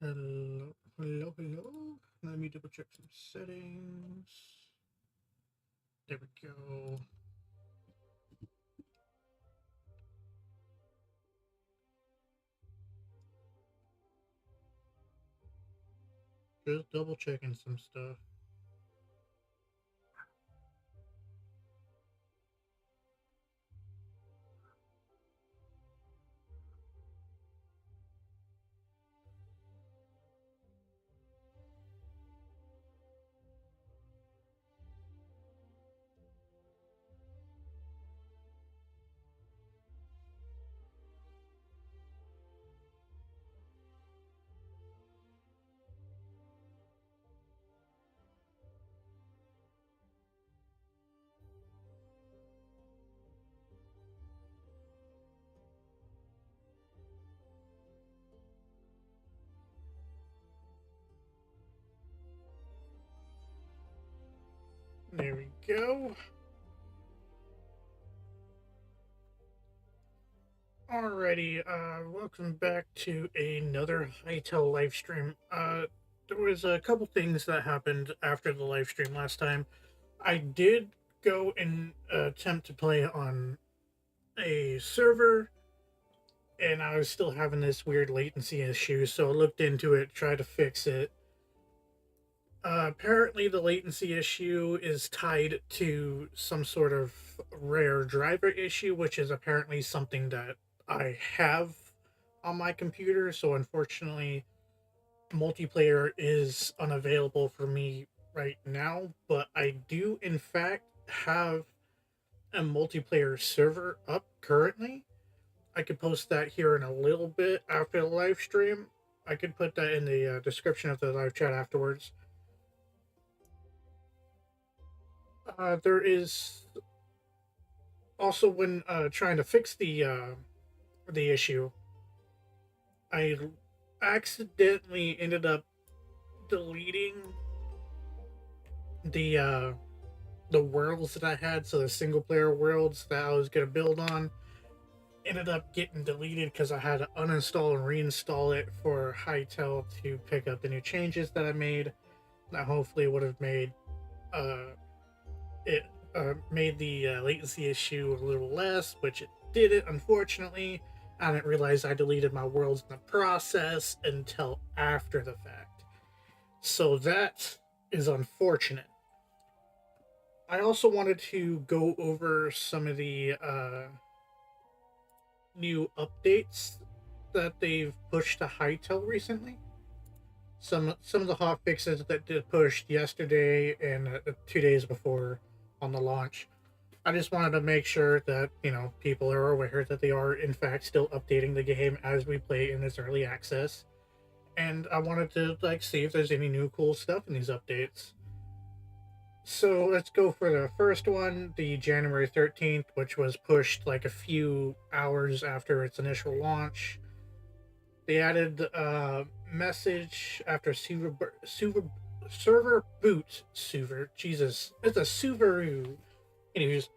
Hello, hello, hello. Let me double check some settings. There we go. Just double checking some stuff. There we go. Alrighty, welcome back to another Hytale live stream. There was a couple things that happened after the live stream last time. I did go and attempt to play on a server, and I was still having this weird latency issue, so I looked into it, tried to fix it. Apparently, the latency issue is tied to some sort of rare driver issue, which is apparently something that I have on my computer. So, unfortunately, multiplayer is unavailable for me right now. But I do, in fact, have a multiplayer server up currently. I could post that here in a little bit after the live stream. I could put that in the description of the live chat afterwards. There is also when trying to fix the issue, I accidentally ended up deleting the uh, the worlds that I had. So the single player worlds that I was gonna build on ended up getting deleted because I had to uninstall and reinstall it for Hytale to pick up the new changes that I made. That hopefully would have made uh, it made the latency issue a little less, which it didn't, unfortunately. I didn't realize I deleted my worlds in the process until after the fact. So that is unfortunate. I also wanted to go over some of the new updates that they've pushed to Hytale recently. Some of the hot fixes that did pushed yesterday and 2 days before on the launch. I just wanted to make sure that, people are aware that they are in fact still updating the game as we play in this early access. And I wanted to see if there's any new cool stuff in these updates. So let's go for the first one, the January 13th, which was pushed like a few hours after its initial launch. They added a message after server boot. Jesus, it's a Subaru. Anyways,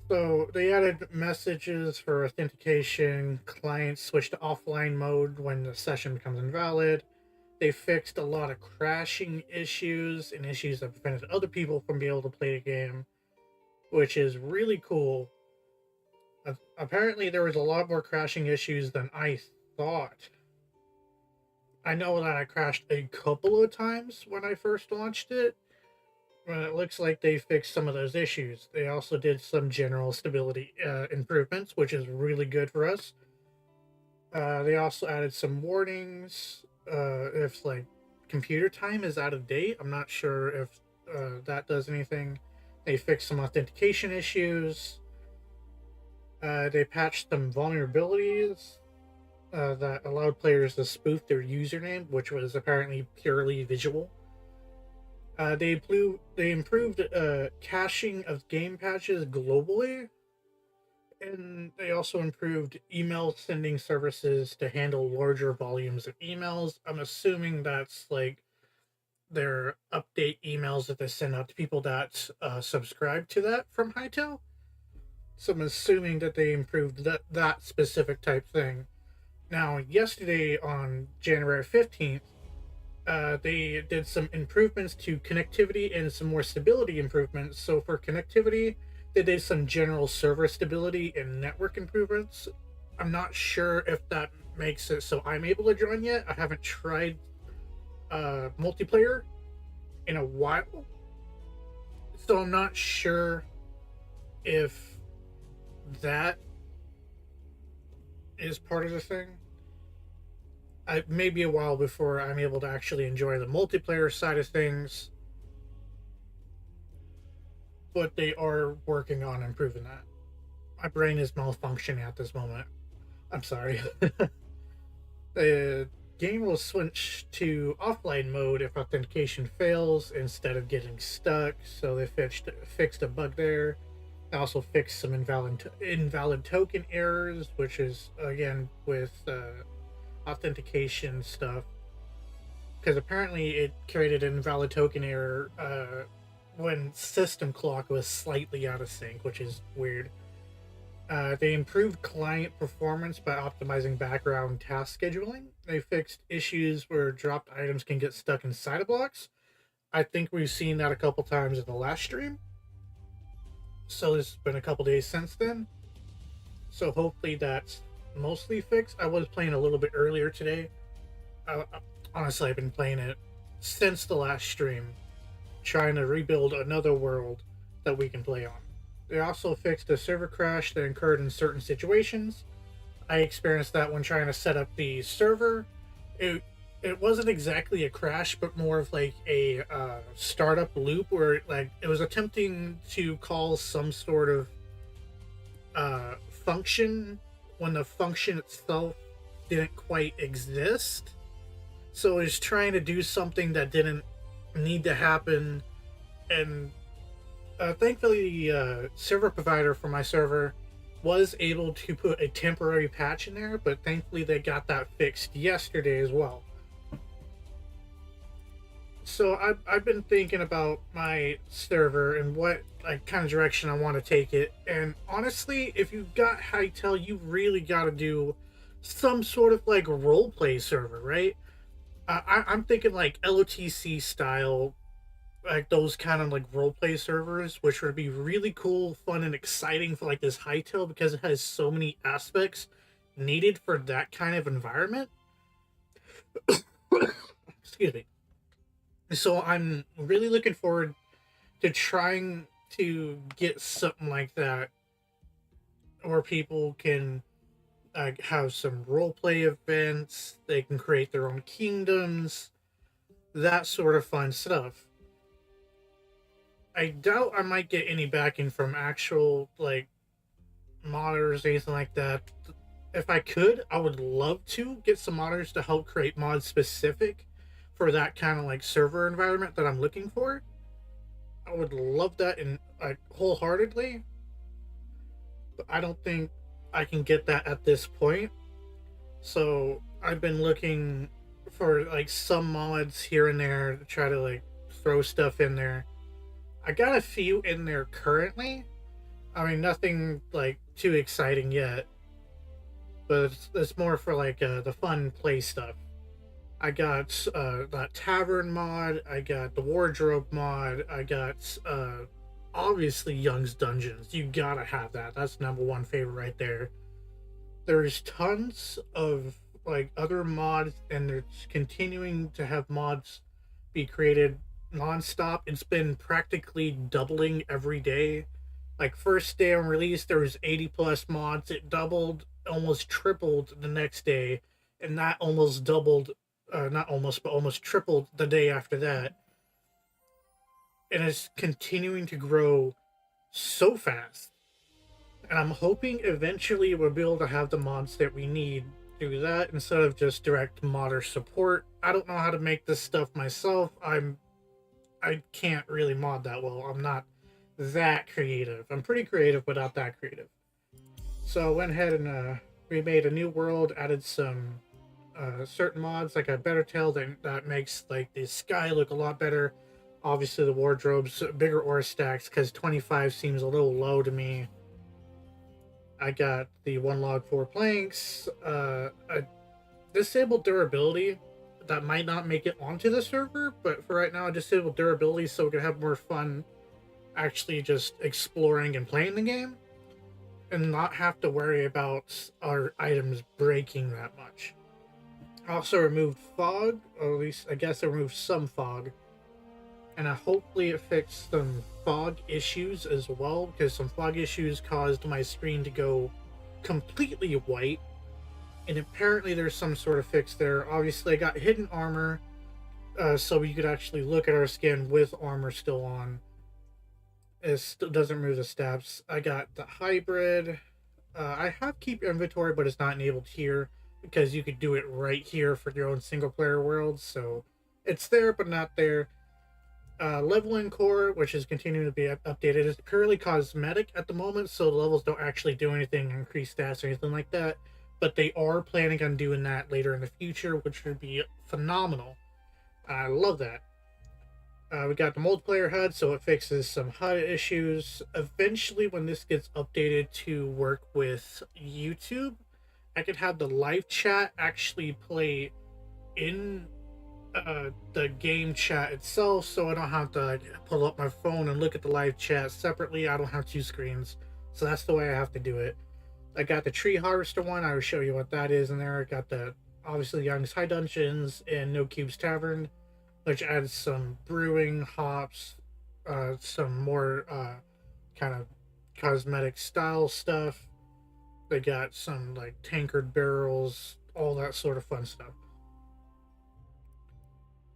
so they added messages for authentication. Clients switch to offline mode when the session becomes invalid. They fixed a lot of crashing issues and issues that prevented other people from being able to play the game, which is really cool. Apparently, there was a lot more crashing issues than I thought. I know that I crashed a couple of times when I first launched it, but it looks like they fixed some of those issues. They also did some general stability improvements, which is really good for us. They also added some warnings if computer time is out of date. I'm not sure if that does anything. They fixed some authentication issues. They patched some vulnerabilities that allowed players to spoof their username, which was apparently purely visual. They improved caching of game patches globally, and they also improved email sending services to handle larger volumes of emails. I'm assuming that's their update emails that they send out to people that subscribe to that from Hytale. So I'm assuming that they improved that specific type thing. Now, yesterday on January 15th, they did some improvements to connectivity and some more stability improvements. So for connectivity, they did some general server stability and network improvements. I'm not sure if that makes it so I'm able to join yet. I haven't tried multiplayer in a while, so I'm not sure if that is part of the thing. It may be a while before I'm able to actually enjoy the multiplayer side of things, but they are working on improving that. My brain is malfunctioning at this moment. I'm sorry. The game will switch to offline mode if authentication fails instead of getting stuck, so they fixed a bug there. They also fixed some invalid token errors, which is again with authentication stuff, because apparently it created an invalid token error when system clock was slightly out of sync, which is weird. They improved client performance by optimizing background task scheduling. They fixed issues where dropped items can get stuck inside of blocks. I think we've seen that a couple times in the last stream. So it's been a couple days since then. So hopefully that's mostly fixed. I was playing a little bit earlier today. Honestly, I've been playing it since the last stream, trying to rebuild another world that we can play on. They also fixed a server crash that occurred in certain situations. I experienced that when trying to set up the server. It wasn't exactly a crash, but more of like a startup loop where it was attempting to call some sort of function when the function itself didn't quite exist. So it was trying to do something that didn't need to happen, and thankfully, the server provider for my server was able to put a temporary patch in there, but thankfully they got that fixed yesterday as well. So I've been thinking about my server and what like kind of direction I want to take it. And honestly, if you've got Hytale, you really got to do some sort of like role play server, right? I'm thinking like LOTC style, like those kind of like role play servers, which would be really cool, fun, and exciting for like this Hytale because it has so many aspects needed for that kind of environment. Excuse me. So I'm really looking forward to trying to get something like that where people can have some role play events, they can create their own kingdoms, that sort of fun stuff. I doubt I might get any backing from actual like modders or anything like that. If I could, I would love to get some modders to help create mods specific for that kind of like server environment that I'm looking for. I would love that in like wholeheartedly, but I don't think I can get that at this point. So I've been looking for like some mods here and there to try to like throw stuff in there. I got a few in there currently. I mean, nothing like too exciting yet, but it's more for like the fun play stuff. I got that tavern mod. I got the wardrobe mod. I got obviously Young's Dungeons. You gotta have that. That's number one favorite right there. There's tons of like other mods, and they're continuing to have mods be created nonstop. It's been practically doubling every day. Like first day on release, there was 80 plus mods. It doubled, almost tripled the next day, and that almost doubled, not almost, but almost tripled the day after that. And it's continuing to grow so fast. And I'm hoping eventually we'll be able to have the mods that we need through that instead of just direct modder support. I don't know how to make this stuff myself. I can't really mod that well. I'm not that creative. I'm pretty creative, but not that creative. So I went ahead and remade a new world, added some certain mods, like a better tail that makes like the sky look a lot better. Obviously, the wardrobes, bigger ore stacks, because 25 seems a little low to me. I got the one log, four planks. disabled durability. That might not make it onto the server, but for right now, disabled durability so we can have more fun actually just exploring and playing the game and not have to worry about our items breaking that much. I also removed fog, or at least I guess I removed some fog, and hopefully it fixed some fog issues as well, because some fog issues caused my screen to go completely white, and apparently there's some sort of fix there. Obviously, I got hidden armor, so you could actually look at our skin with armor still on. It still doesn't remove the stabs. I got the hybrid. I have keep inventory, but it's not enabled here because you could do it right here for your own single player world. So it's there, but not there. Leveling core, which is continuing to be updated, is currently cosmetic at the moment, so the levels don't actually do anything, increase stats or anything like that. But they are planning on doing that later in the future, which would be phenomenal. I love that. We got the multiplayer HUD, so it fixes some HUD issues. Eventually, when this gets updated to work with YouTube, I could have the live chat actually play in the game chat itself, so I don't have to like, pull up my phone and look at the live chat separately. I don't have two screens, so that's the way I have to do it. I got the tree harvester one. I will show you what that is in there. I got the obviously Young's High Dungeons and No Cubes Tavern, which adds some brewing hops, some more kind of cosmetic style stuff. They got some like tankard barrels, all that sort of fun stuff.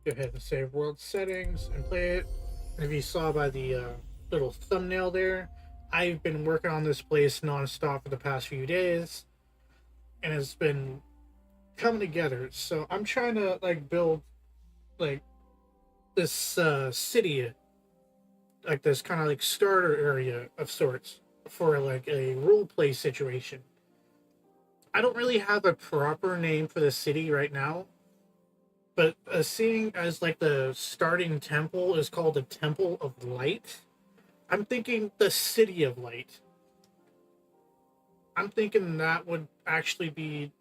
Go ahead and save world settings and play it. And if you saw by the little thumbnail there, I've been working on this place nonstop for the past few days, and it's been coming together. So I'm trying to like build like this city, like this kind of like starter area of sorts for like a role play situation. I don't really have a proper name for the city right now, but seeing as like the starting temple is called the Temple of Light, I'm thinking the City of Light. I'm thinking that would actually be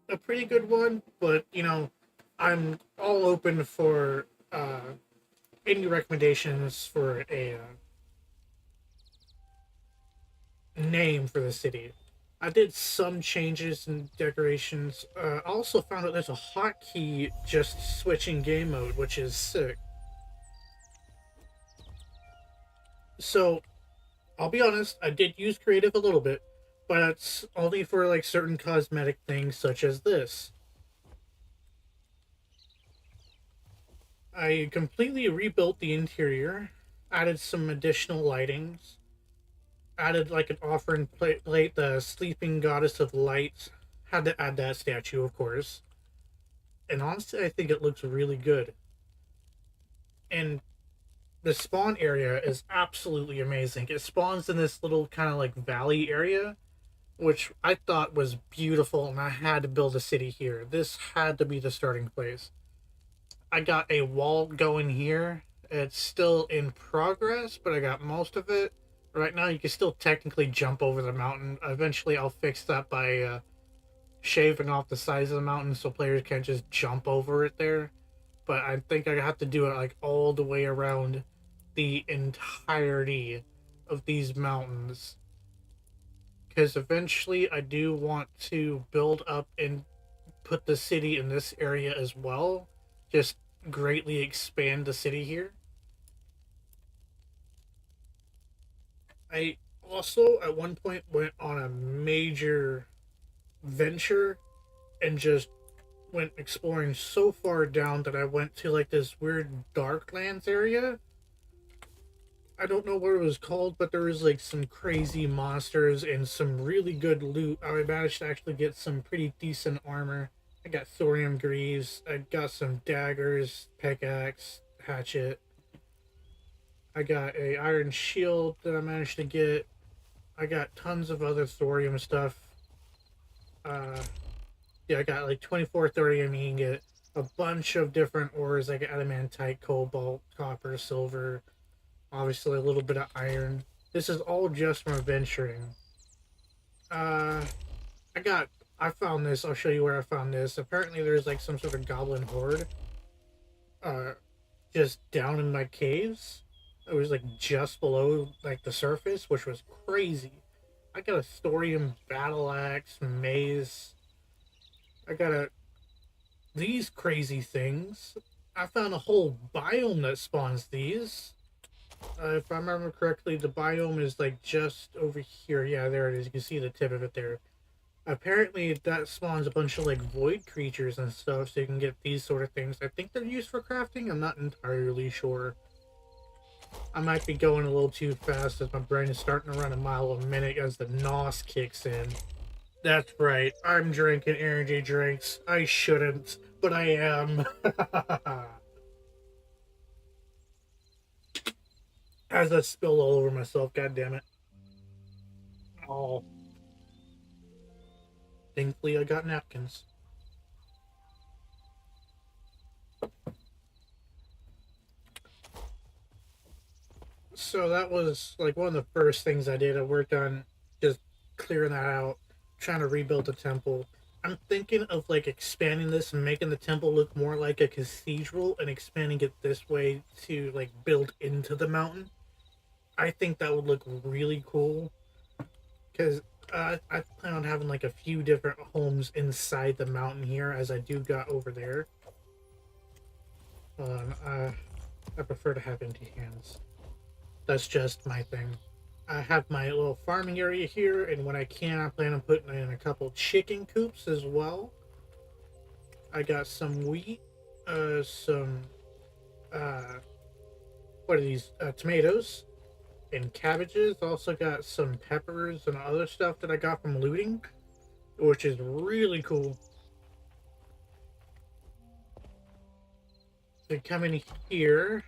a pretty good one, but you know, I'm all open for any recommendations for a name for the city. I did some changes in decorations. I also found that there's a hotkey just switching game mode, which is sick. So I'll be honest, I did use creative a little bit, but it's only for like certain cosmetic things such as this. I completely rebuilt the interior, added some additional lightings, added like an offering plate, the sleeping goddess of light. Had to add that statue, of course. And honestly, I think it looks really good. And the spawn area is absolutely amazing. It spawns in this little kind of like valley area, which I thought was beautiful, and I had to build a city here. This had to be the starting place. I got a wall going here. It's still in progress, but I got most of it. Right now, you can still technically jump over the mountain. Eventually, I'll fix that by shaving off the size of the mountain so players can't just jump over it there. But I think I have to do it like all the way around the entirety of these mountains. Because eventually, I do want to build up and put the city in this area as well. Just greatly expand the city here. I also at one point went on a major venture and just went exploring so far down that I went to like this weird Darklands area. I don't know what it was called, but there was like some crazy monsters and some really good loot. I managed to actually get some pretty decent armor. I got thorium greaves. I got some daggers, pickaxe, hatchet. I got a iron shield that I managed to get. I got tons of other thorium stuff. Uh, yeah, I got like 24 thorium ingot, a bunch of different ores like adamantite, cobalt, copper, silver, obviously a little bit of iron. This is all just from adventuring. Uh, I got I found this. I'll show you where I found this. Apparently, there's like some sort of goblin horde, uh, just down in my caves. It was like just below like the surface, which was crazy. I got a thorium battle axe, maze. I got these crazy things. I found a whole biome that spawns these. If I remember correctly, the biome is like just over here. Yeah, there it is. You can see the tip of it there. Apparently, that spawns a bunch of like void creatures and stuff, so you can get these sort of things. I think they're used for crafting. I'm not entirely sure. I might be going a little too fast as my brain is starting to run a mile a minute as the NOS kicks in. That's right. I'm drinking energy drinks. I shouldn't, but I am. As I spilled all over myself, god damn it. Oh, thankfully I got napkins. So that was like one of the first things I did. I worked on just clearing that out, trying to rebuild the temple. I'm thinking of like expanding this and making the temple look more like a cathedral and expanding it this way to like build into the mountain. I think that would look really cool because I plan on having like a few different homes inside the mountain here as I do got over there. I prefer to have empty hands. That's just my thing. I have my little farming area here, and when I can, I plan on putting in a couple chicken coops as well. I got some wheat, some, uh, what are these? Tomatoes and cabbages. Also got some peppers and other stuff that I got from looting, which is really cool. So come in here,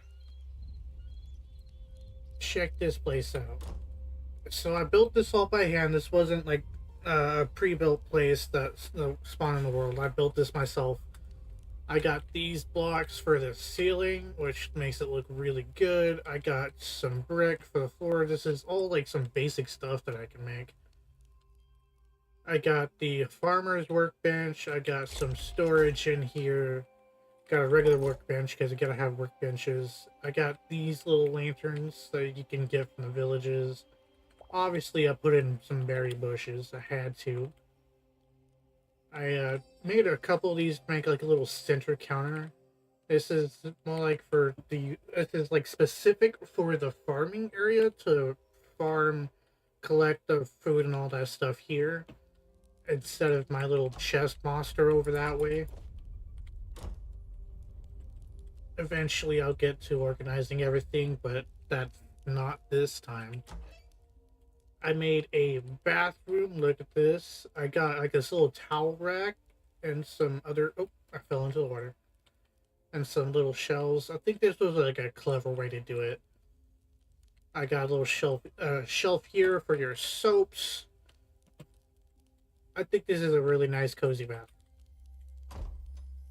check this place out. So I built this all by hand. This wasn't like a pre-built place that's the spawn in the world. I built this myself. I got these blocks for the ceiling, which makes it look really good. I got some brick for the floor. This is all like some basic stuff that I can make. I got the farmer's workbench. I got some storage in here. Got a regular workbench because you gotta have workbenches. I got these little lanterns that you can get from the villages. Obviously, I put in some berry bushes. I had to. I made a couple of these to make like a little center counter. This is more like for the. This is like specific for the farming area to farm, collect the food and all that stuff here, instead of my little chest monster over that way. Eventually, I'll get to organizing everything, but that's not this time. I made a bathroom. Look at this. I got like this little towel rack and some other. Oh, I fell into the water. And some little shelves. I think this was like a clever way to do it. I got a little shelf here for your soaps. I think this is a really nice, cozy bath.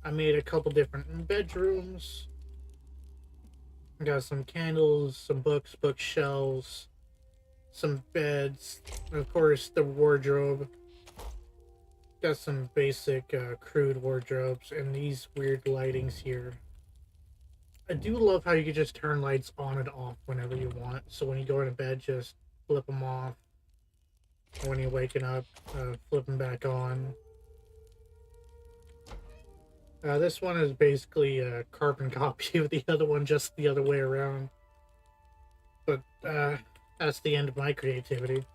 I made a couple different bedrooms. I got some candles, some books, bookshelves, some beds, and of course the wardrobe. Got some basic crude wardrobes and these weird lightings here. I do love how you can just turn lights on and off whenever you want. So when you go into bed, just flip them off. When you're waking up, flip them back on. This one is basically a carbon copy of the other one, just the other way around. But that's the end of my creativity.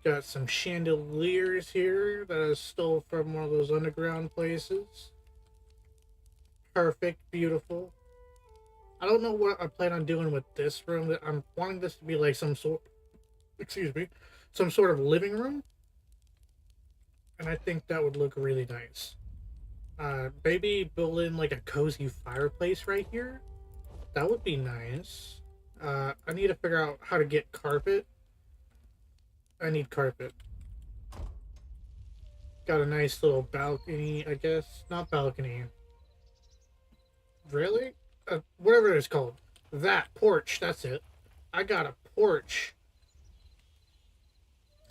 Got some chandeliers here that I stole from one of those underground places. Perfect, beautiful. I don't know what I plan on doing with this room. I'm wanting this to be like some sort, excuse me, some sort of living room. And I think that would look really nice. Maybe build in like a cozy fireplace right here. That would be nice. I need to figure out how to get carpet. I need carpet. Got a nice little balcony, I guess. Not balcony. Really? Whatever it's called. That porch, that's it. I got a porch.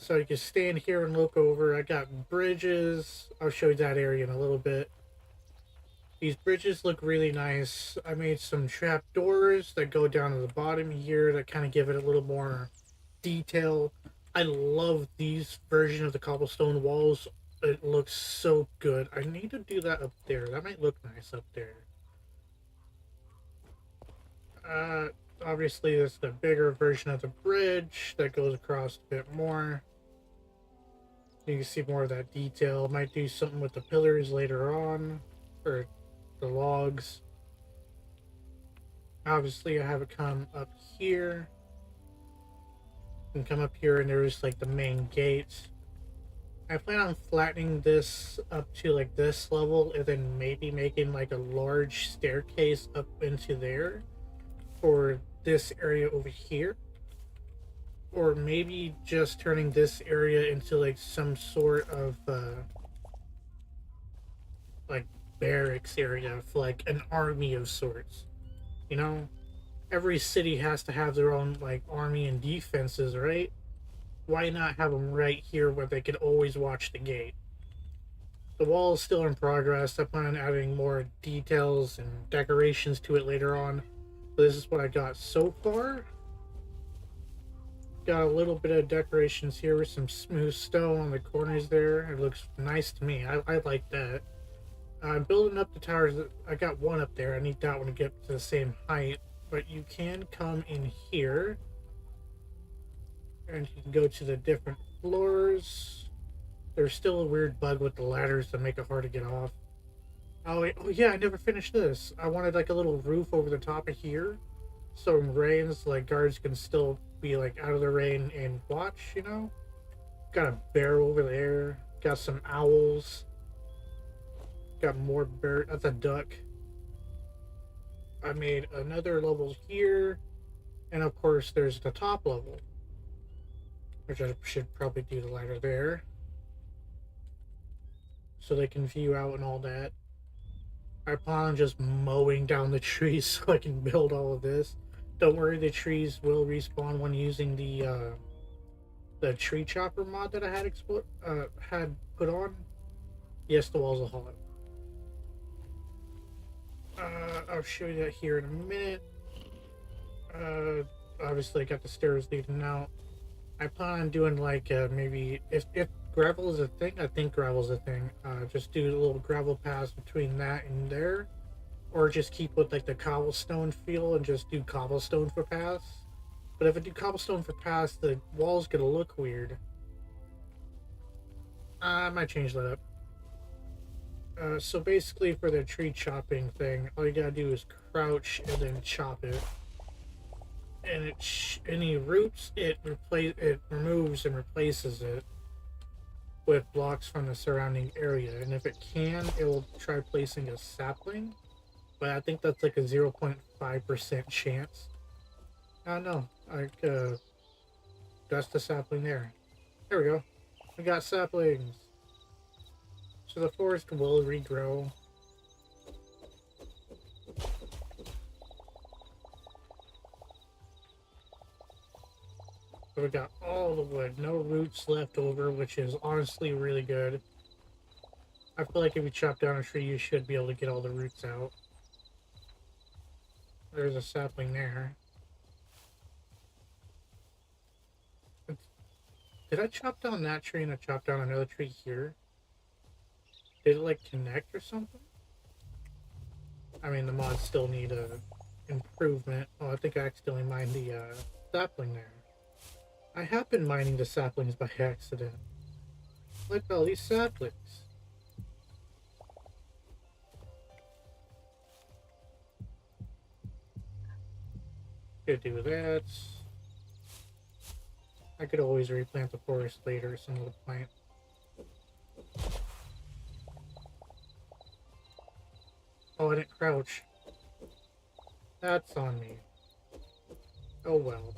So you can stand here and look over. I got bridges. I'll show you that area in a little bit. These bridges look really nice. I made some trap doors that go down to the bottom here that kind of give it a little more detail. I love these version of the cobblestone walls. It looks so good. I need to do that up there. That might look nice up there. Uh, Obviously, it's the bigger version of the bridge that goes across a bit more. You can see more of that detail. Might do something with the pillars later on, or the logs. Obviously, I have it come up here. And come up here, and there's like the main gate. I plan on flattening this up to like this level, and then maybe making like a large staircase up into there for this area over here. Or maybe just turning this area into like some sort of like barracks area for like an army of sorts. You know, every city has to have their own like army and defenses, right? Why not have them right here where they could always watch the gate? The wall is still in progress. I plan on adding more details and decorations to it later on. But this is what I got so far. Got a little bit of decorations here with some smooth stone on the corners there. It looks nice to me. I like that. I'm building up the towers. I got one up there. I need that one to get to the same height. But you can come in here. And you can go to the different floors. There's still a weird bug with the ladders that make it hard to get off. Oh, yeah, I never finished this. I wanted like a little roof over the top of here. So in rains, like guards can still be like out of the rain and watch, you know? Got a bear over there. Got some owls. Got more bear. That's a duck. I made another level here. And of course, there's the top level, which I should probably do the ladder there, so they can view out and all that. I plan on just mowing down the trees so I can build all of this. Don't worry, the trees will respawn when using the tree chopper mod that I had put on. Yes, the walls are hot. I'll show you that here in a minute. Obviously, I got the stairs leading out. I plan on doing like maybe if gravel is a thing, I think gravel is a thing. Just do a little gravel paths between that and there, or just keep with like the cobblestone feel and just do cobblestone for paths. But if I do cobblestone for paths, the wall's gonna look weird. I might change that up. So basically, for the tree chopping thing, all you gotta do is crouch and then chop it. And any roots, it removes and replaces it with blocks from the surrounding area. And if it can, it will try placing a sapling, but I think that's like a 0.5% chance. I don't know. That's the sapling there. There we go. We got saplings. So the forest will regrow. So we got all the wood, no roots left over, which is honestly really good. I feel like if you chop down a tree, you should be able to get all the roots out. There's a sapling there. Did I chop down that tree and I chopped down another tree here? Did it like connect or something? I mean, the mods still need a improvement. Oh, I think I accidentally mined the sapling there. I have been mining the saplings by accident. Look at all these saplings. Could do that. I could always replant the forest later, some of the plant. Oh, I didn't crouch. That's on me. Oh well.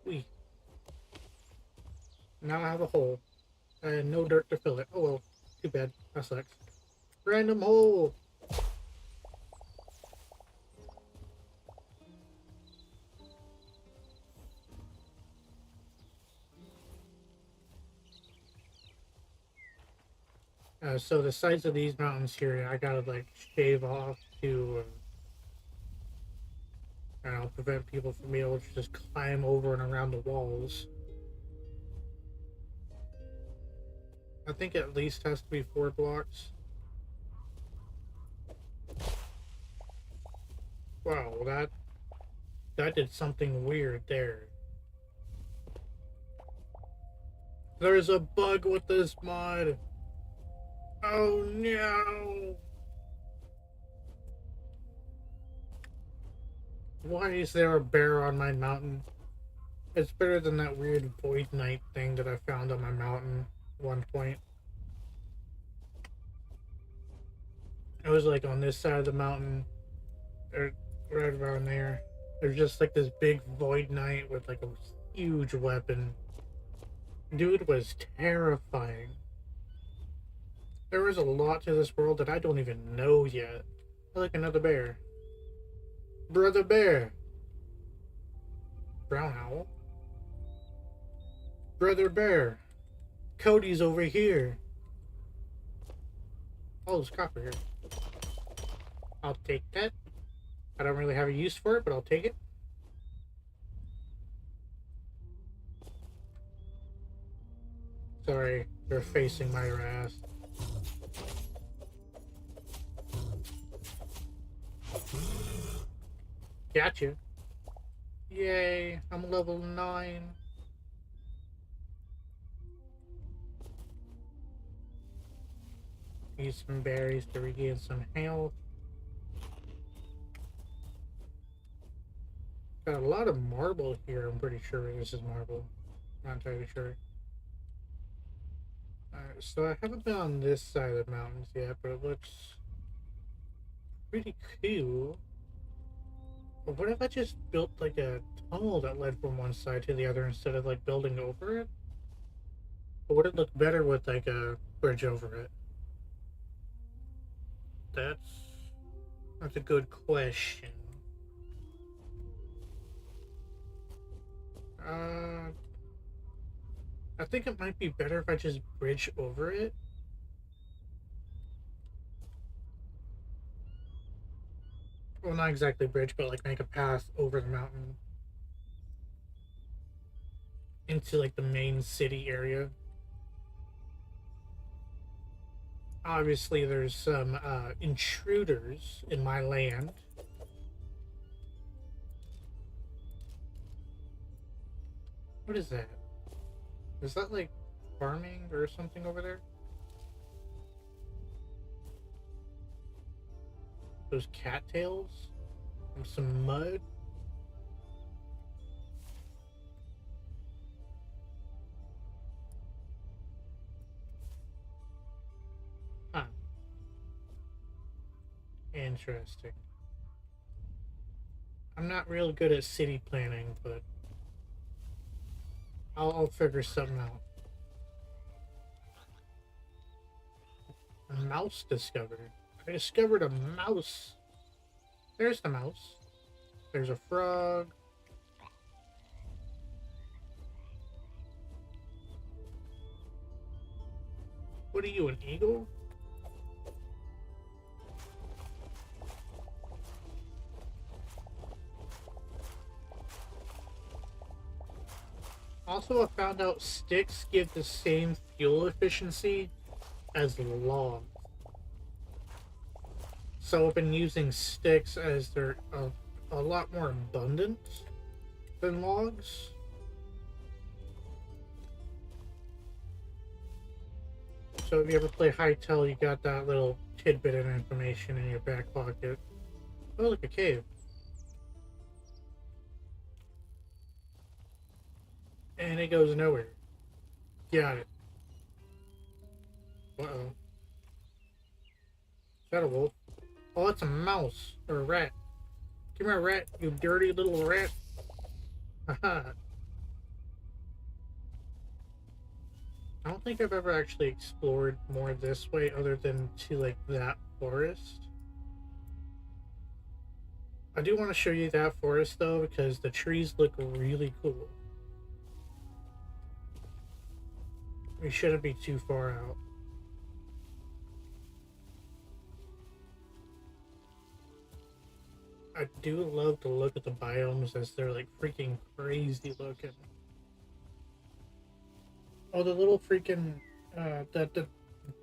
Wee. Now I have a hole. And no dirt to fill it. Oh well. Too bad. That sucks. Random hole! So the sides of these mountains here, I gotta like shave off to, I don't know, prevent people from being able to just climb over and around the walls. I think at least has to be 4 blocks. Wow, that did something weird there. There's a bug with this mod. Oh no! Why is there a bear on my mountain? It's better than that weird void knight thing that I found on my mountain at one point. It was like on this side of the mountain, or right around there. There's just like this big void knight with like a huge weapon. Dude was terrifying. There is a lot to this world that I don't even know yet. I like another bear. Brother bear. Brown owl. Brother bear. Cody's over here. Oh, there's copper here. I'll take that. I don't really have a use for it, but I'll take it. Sorry, they're facing my ass. Gotcha. Yay, I'm level 9. Use some berries to regain some health. Got a lot of marble here, I'm pretty sure this is marble. Not entirely sure. Alright, so I haven't been on this side of the mountains yet, but it looks pretty cool. But what if I just built like a tunnel that led from one side to the other instead of like building over it? Or would it look better with like a bridge over it? That's a good question. I think it might be better if I just bridge over it. Well, not exactly bridge, but like make a path over the mountain into like the main city area. Obviously, there's some intruders in my land. What is that? Is that like farming or something over there? Those cattails? And some mud? Huh. Interesting. I'm not real good at city planning, but I'll figure something out. A mouse discovered. I discovered a mouse. There's the mouse. There's a frog. What are you, an eagle? Also, I found out sticks give the same fuel efficiency as logs. So I've been using sticks as they're a lot more abundant than logs. So if you ever play Hytale, you got that little tidbit of information in your back pocket. Oh, look, a cave. And it goes nowhere. Got it. Uh-oh. Is that a wolf? Oh, it's a mouse. Or a rat. Come here, rat, you dirty little rat. Haha. I don't think I've ever actually explored more this way other than to, like, that forest. I do want to show you that forest, though, because the trees look really cool. We shouldn't be too far out. I do love to look at the biomes as they're like freaking crazy looking. Oh, the little freaking that the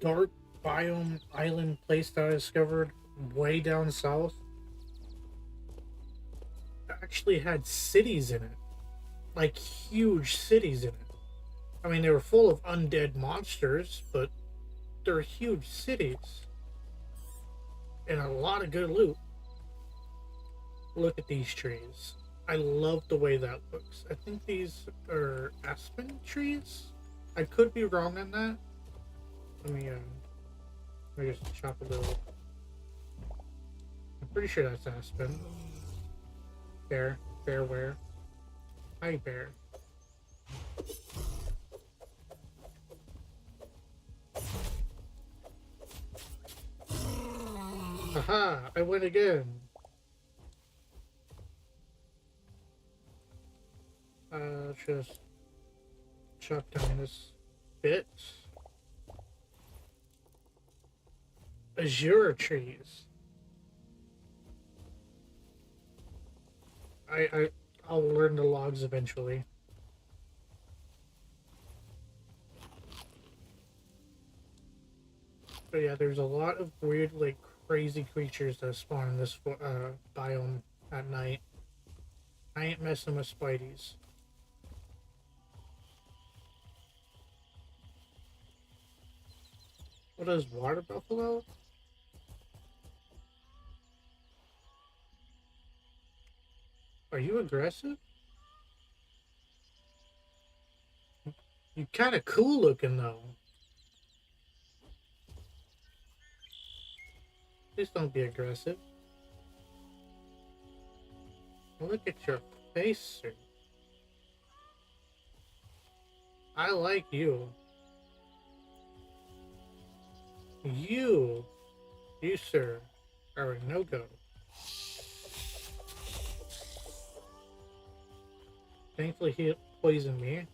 dark biome island place that I discovered way down south actually had cities in it, like huge cities in it. I mean, they were full of undead monsters, but they're huge cities and a lot of good loot. Look at these trees. I love the way that looks. I think these are aspen trees. I could be wrong on that. Let me just chop a little. I'm pretty sure that's aspen. Bear. Bear where? Hi, bear. Aha! I win again! Just chop down this bit. Azure trees. I'll learn the logs eventually. But yeah, there's a lot of weird, like, crazy creatures that spawn in this biome at night. I ain't messing with spideys. What is water buffalo? Are you aggressive? You kind of cool looking though. Please don't be aggressive. Look at your face, sir. I like you. You, sir, are a no-go. Thankfully, he poisoned me.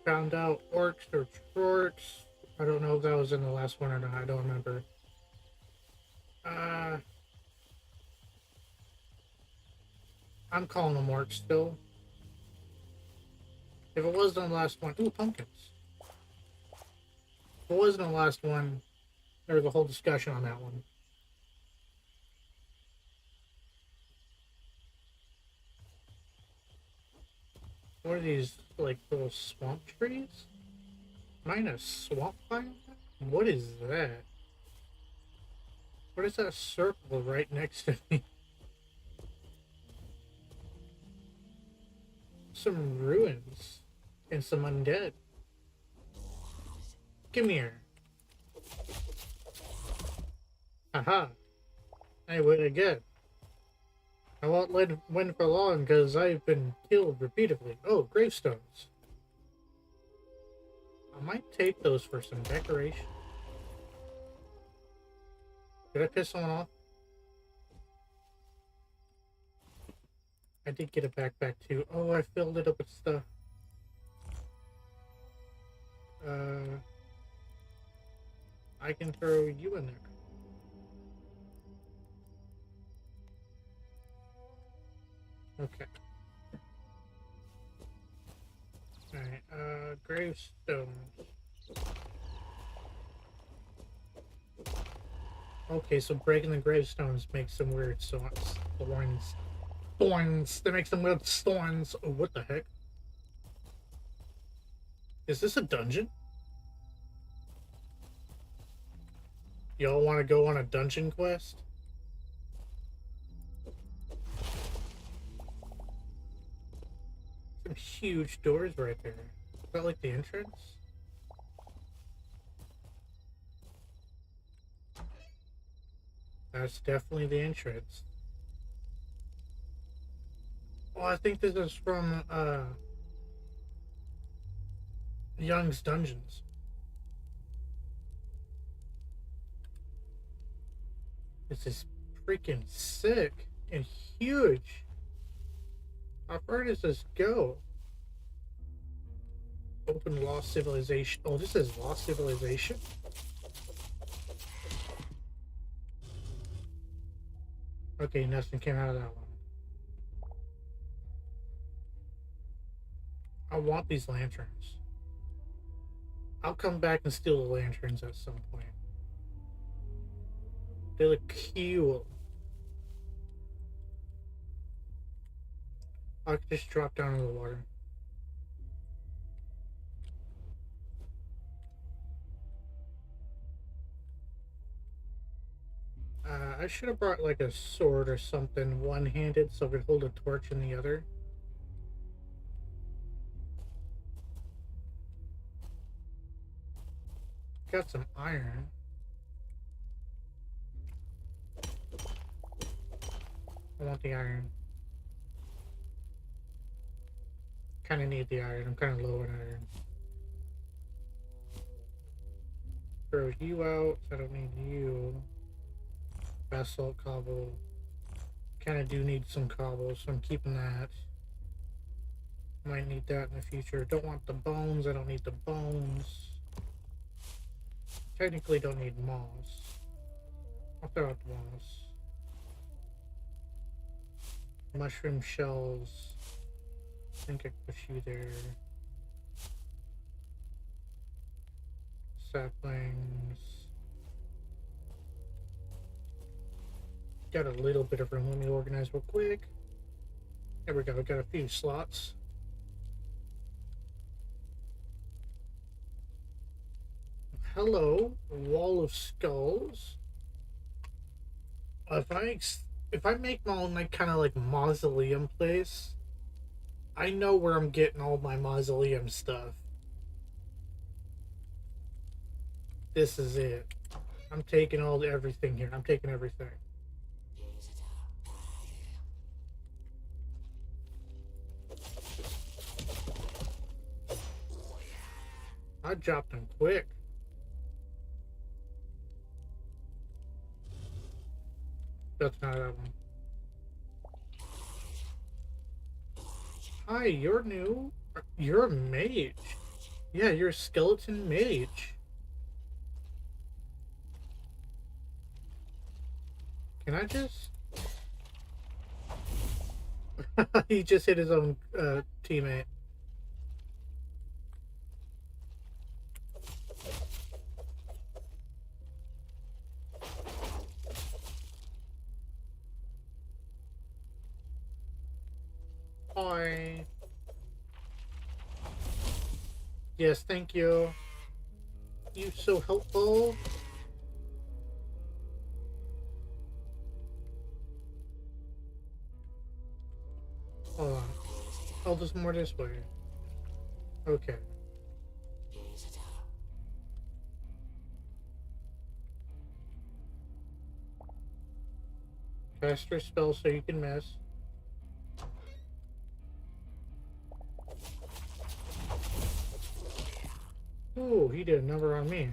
Found out orcs or shorts. I don't know if that was in the last one or not. I don't remember. I'm calling them orcs still. If it wasn't the last one, ooh, pumpkins. If it wasn't the last one, there was a whole discussion on that one. What are these, like, little swamp trees? Am I in a swamp biome? What is that? What is that circle right next to me? Some ruins and some undead. Come here. Aha. I win again. I won't win for long because I've been killed repeatedly. Oh, gravestones. I might take those for some decoration. Did I piss someone off? I did get a backpack too. Oh, I filled it up with stuff. I can throw you in there. Okay. Alright, gravestone. Okay, so breaking the gravestones makes some weird thorns. Thorns! They make some weird thorns. Oh, what the heck? Is this a dungeon? Y'all want to go on a dungeon quest? Some huge doors right there. Is that like the entrance? That's definitely the entrance. Oh, I think this is from, Young's Dungeons. This is freaking sick and huge. How far does this go? Open Lost Civilization. Oh, this is Lost Civilization? Okay, nothing came out of that one. I want these lanterns. I'll come back and steal the lanterns at some point. They look cool. I could just drop down in the water. I should have brought like a sword or something one-handed so I could hold a torch in the other. Got some iron. I want the iron. Kind of need the iron. I'm kind of low on iron. Throw you out. I don't need you. Basalt cobble. Kind of do need some cobble, so I'm keeping that. Might need that in the future. Don't want the bones. I don't need the bones. Technically don't need moss. I'll throw out the moss. Mushroom shells. I think I put you there. Saplings. Got a little bit of room. Let me organize real quick. There we go. Got a few slots. Hello, wall of skulls. If I make my own like kind of like mausoleum place, I know where I'm getting all my mausoleum stuff. This is it. I'm taking everything here. I'm taking everything. I dropped them quick. That's not that one. Hi, you're new. You're a mage. Yeah, you're a skeleton mage. Can I just... he just hit his own teammate. Hi. Yes, thank you. You so helpful. Hold on. Oh, there's more this way. Okay. Faster spell so you can miss. Ooh, he did a number on me.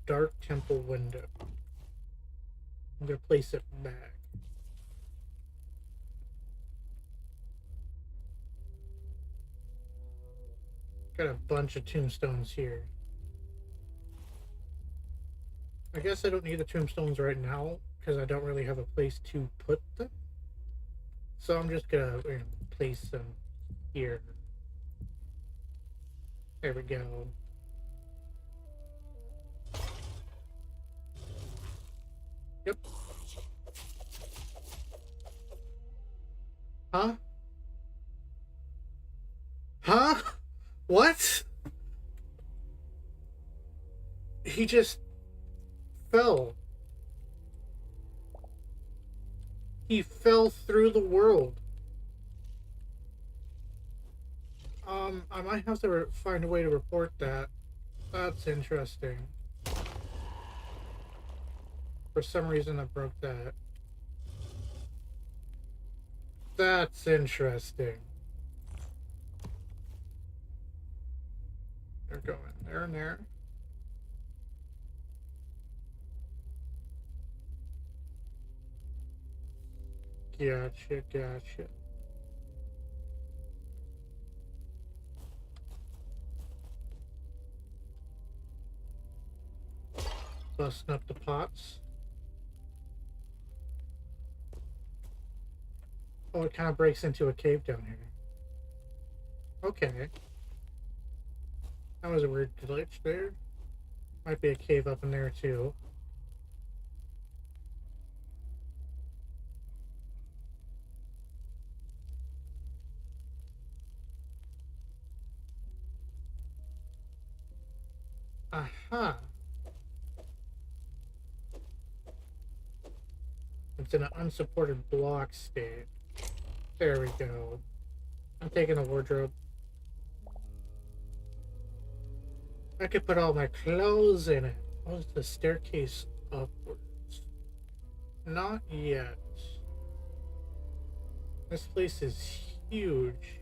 Dark temple window. I'm gonna place it back. Got a bunch of tombstones here. I guess I don't need the tombstones right now because I don't really have a place to put them. So I'm just gonna place them here. There we go. Yep. Huh? Huh? What? He just fell. He fell through the world. I might have to find a way to report that. That's interesting. For some reason I broke that. That's interesting. They're going there and there. Gotcha, gotcha. Busting up the pots. Oh, it kind of breaks into a cave down here. Okay. That was a weird glitch there. Might be a cave up in there too. Aha! It's in an unsupported block state. There we go. I'm taking a wardrobe. I could put all my clothes in it. Oh, it's the staircase upwards. Not yet. This place is huge.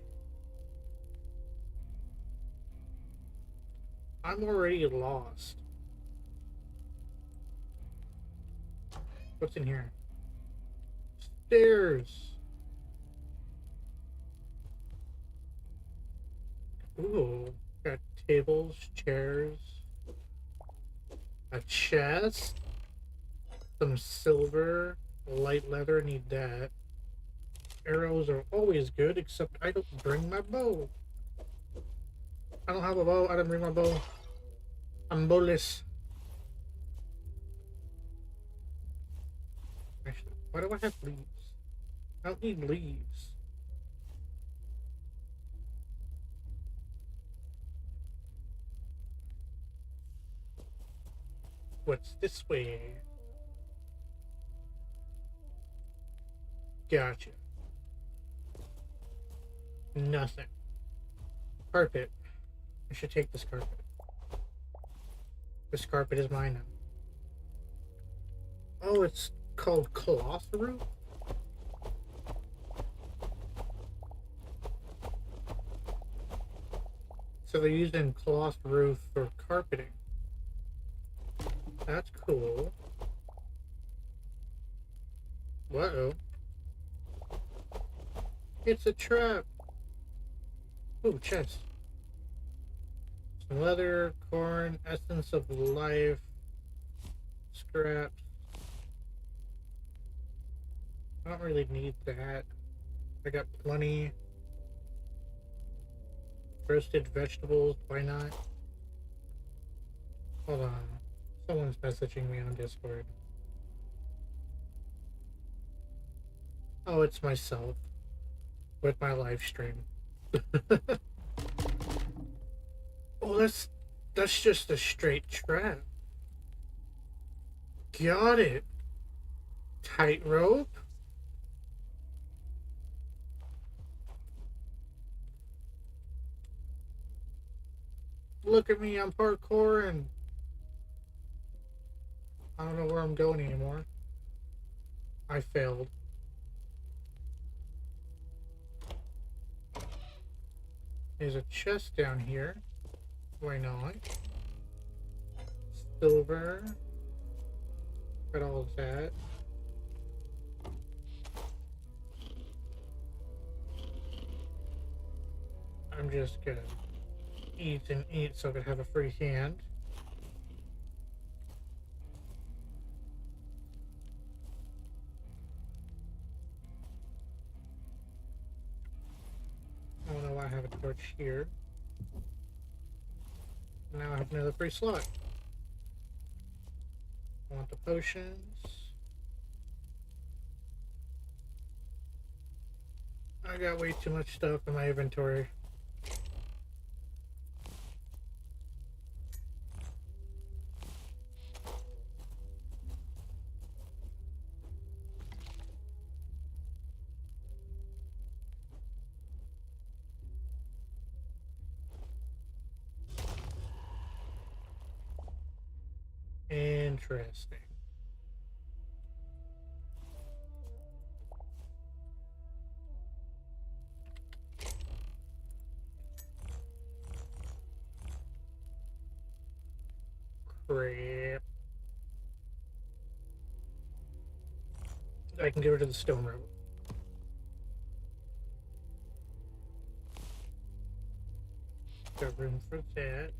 I'm already lost. What's in here? Stairs. Ooh, got tables, chairs, a chest, some silver, light leather, need that. Arrows are always good, except I don't bring my bow. I don't have a bow, I didn't bring my bow. I'm bowless. Actually, why do I have leaves? I don't need leaves. What's this way? Gotcha. Nothing. Carpet. I should take this carpet. This carpet is mine now. Oh, it's called cloth roof? So they're using cloth roof for carpeting. That's cool. Uh-oh. It's a trap. Ooh, chest. Some leather, corn, essence of life, scraps. I don't really need that. I got plenty. Roasted vegetables, why not? Hold on. Someone's messaging me on Discord. Oh, it's myself. With my live stream. Oh, that's just a straight trap. Got it. Tightrope. Look at me, I'm parkour and I don't know where I'm going anymore. I failed. There's a chest down here. Why not? Silver. Got all of that. I'm just gonna eat and eat so I can have a free hand. Oh no, I have a torch here. Now I have another free slot. I want the potions. I got way too much stuff in my inventory. Interesting. Crap. I can get rid of the stone rope. Got room for that.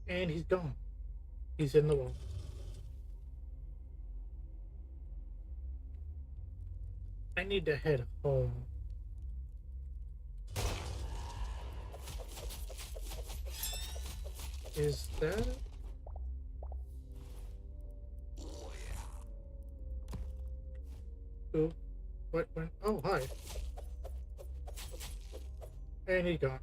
And he's gone. He's in the wall. I need to head home. Is that... Ooh, what went... Oh, hi. And he's gone.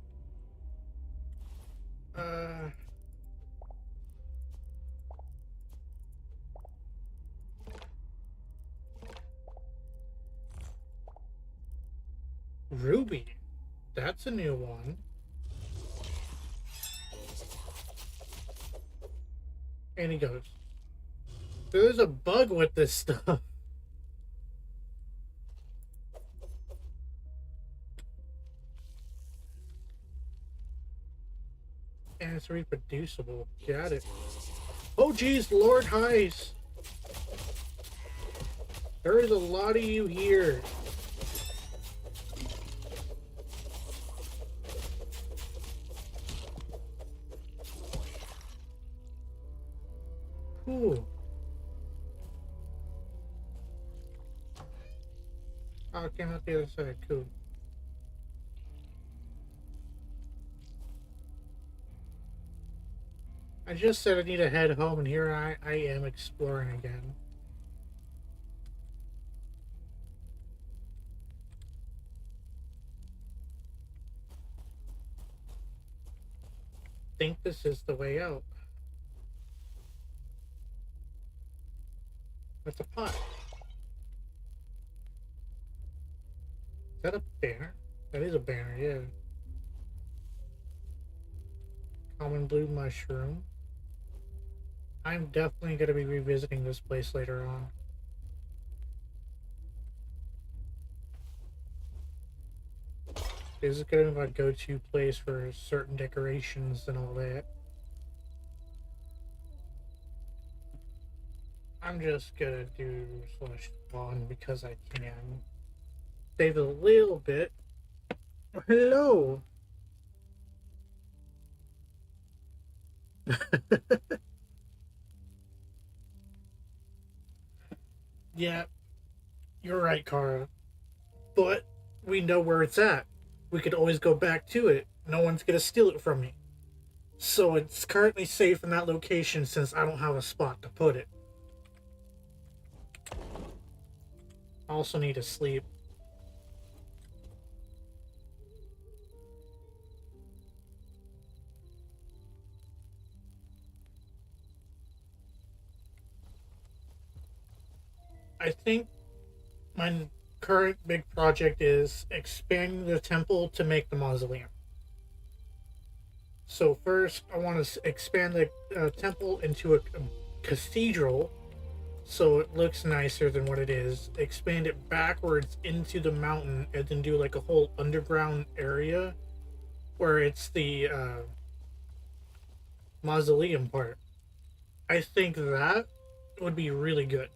Ruby. That's a new one. And he goes. There's a bug with this stuff. And it's reproducible. Got it. Oh geez, Lord Heist. There is a lot of you here. Ooh. Oh, I came out the other side. Cool. I just said I need to head home, and here I am exploring again. Think this is the way out. That's a pot. Is that a banner? That is a banner, yeah. Common blue mushroom. I'm definitely going to be revisiting this place later on. This is going to be my go-to place for certain decorations and all that. I'm just gonna do /1 because I can. Save a little bit. Hello! Yeah, you're right, Kara. But we know where it's at. We could always go back to it. No one's gonna steal it from me. So it's currently safe in that location since I don't have a spot to put it. I also need to sleep. I think my current big project is expanding the temple to make the mausoleum. So first, I want to expand the temple into a cathedral, so it looks nicer than what it is. Expand it backwards into the mountain, and then do like a whole underground area where it's the mausoleum part. I think that would be really good.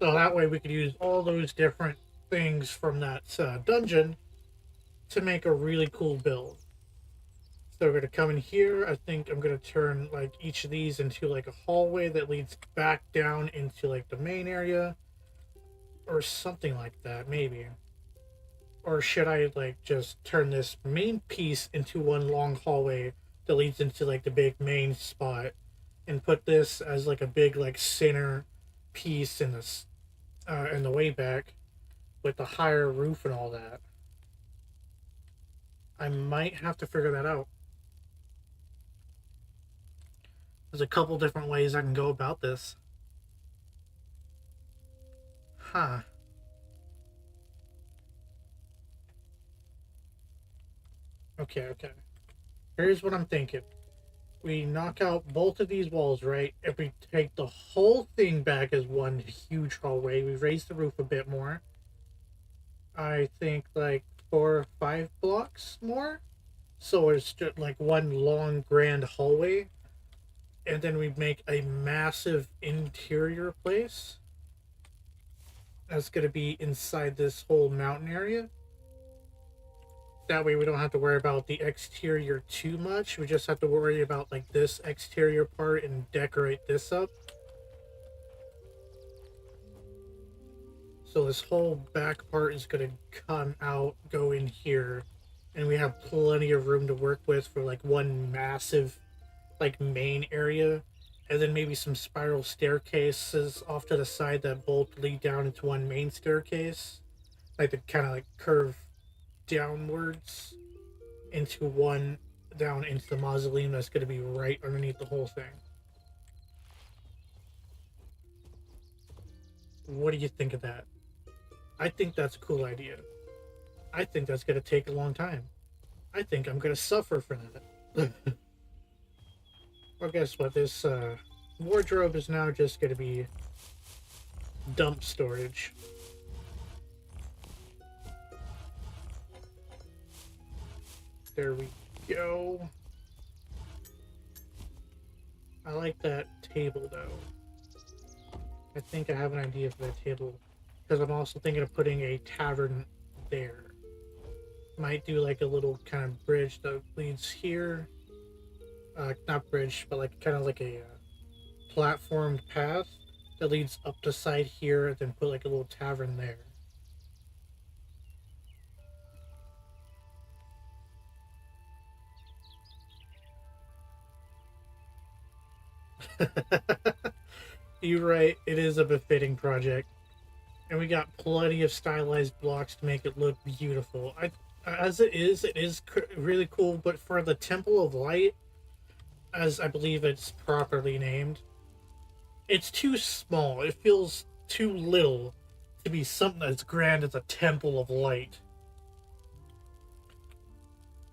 So that way we could use all those different things from that dungeon to make a really cool build. So we're gonna come in here. I think I'm gonna turn like each of these into like a hallway that leads back down into like the main area, or something like that, maybe. Or should I like just turn this main piece into one long hallway that leads into like the big main spot, and put this as like a big like center piece in the way back with the higher roof and all that? I might have to figure that out. There's a couple different ways I can go about this. Huh. Okay. Here's what I'm thinking. We knock out both of these walls, right? If we take the whole thing back as one huge hallway, we raise the roof a bit more. I think like 4 or 5 blocks more. So it's just like one long grand hallway. and then we make a massive interior place that's going to be inside this whole mountain area. That way we don't have to worry about the exterior too much. We just have to worry about like this exterior part and decorate this up. So this whole back part is going to come out, go in here, and we have plenty of room to work with for like one massive like main area, and then maybe some spiral staircases off to the side that both lead down into one main staircase, like to kind of like curve downwards into one down into the mausoleum that's going to be right underneath the whole thing. What do you think of that? I think that's a cool idea. I think that's going to take a long time. I think I'm going to suffer for that. Well, guess what? This wardrobe is now just going to be dump storage. There we go. I like that table though. I think I have an idea for that table because I'm also thinking of putting a tavern there. Might do like a little kind of bridge that leads here. Not bridge, but like kind of like a platformed path that leads up the side here, and then put like a little tavern there. You're right, it is a befitting project. And we got plenty of stylized blocks to make it look beautiful. As it is really cool, but for the Temple of Light, as I believe it's properly named, it's too small. It feels too little to be something as grand as a Temple of Light.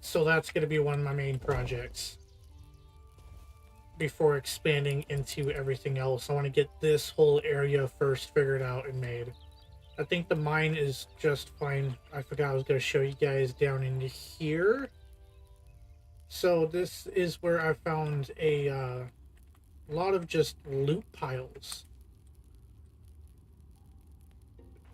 So that's going to be one of my main projects before expanding into everything else. I want to get this whole area first figured out and made. I think the mine is just fine. I forgot I was going to show you guys down in here. So this is where I found a lot of just loot piles.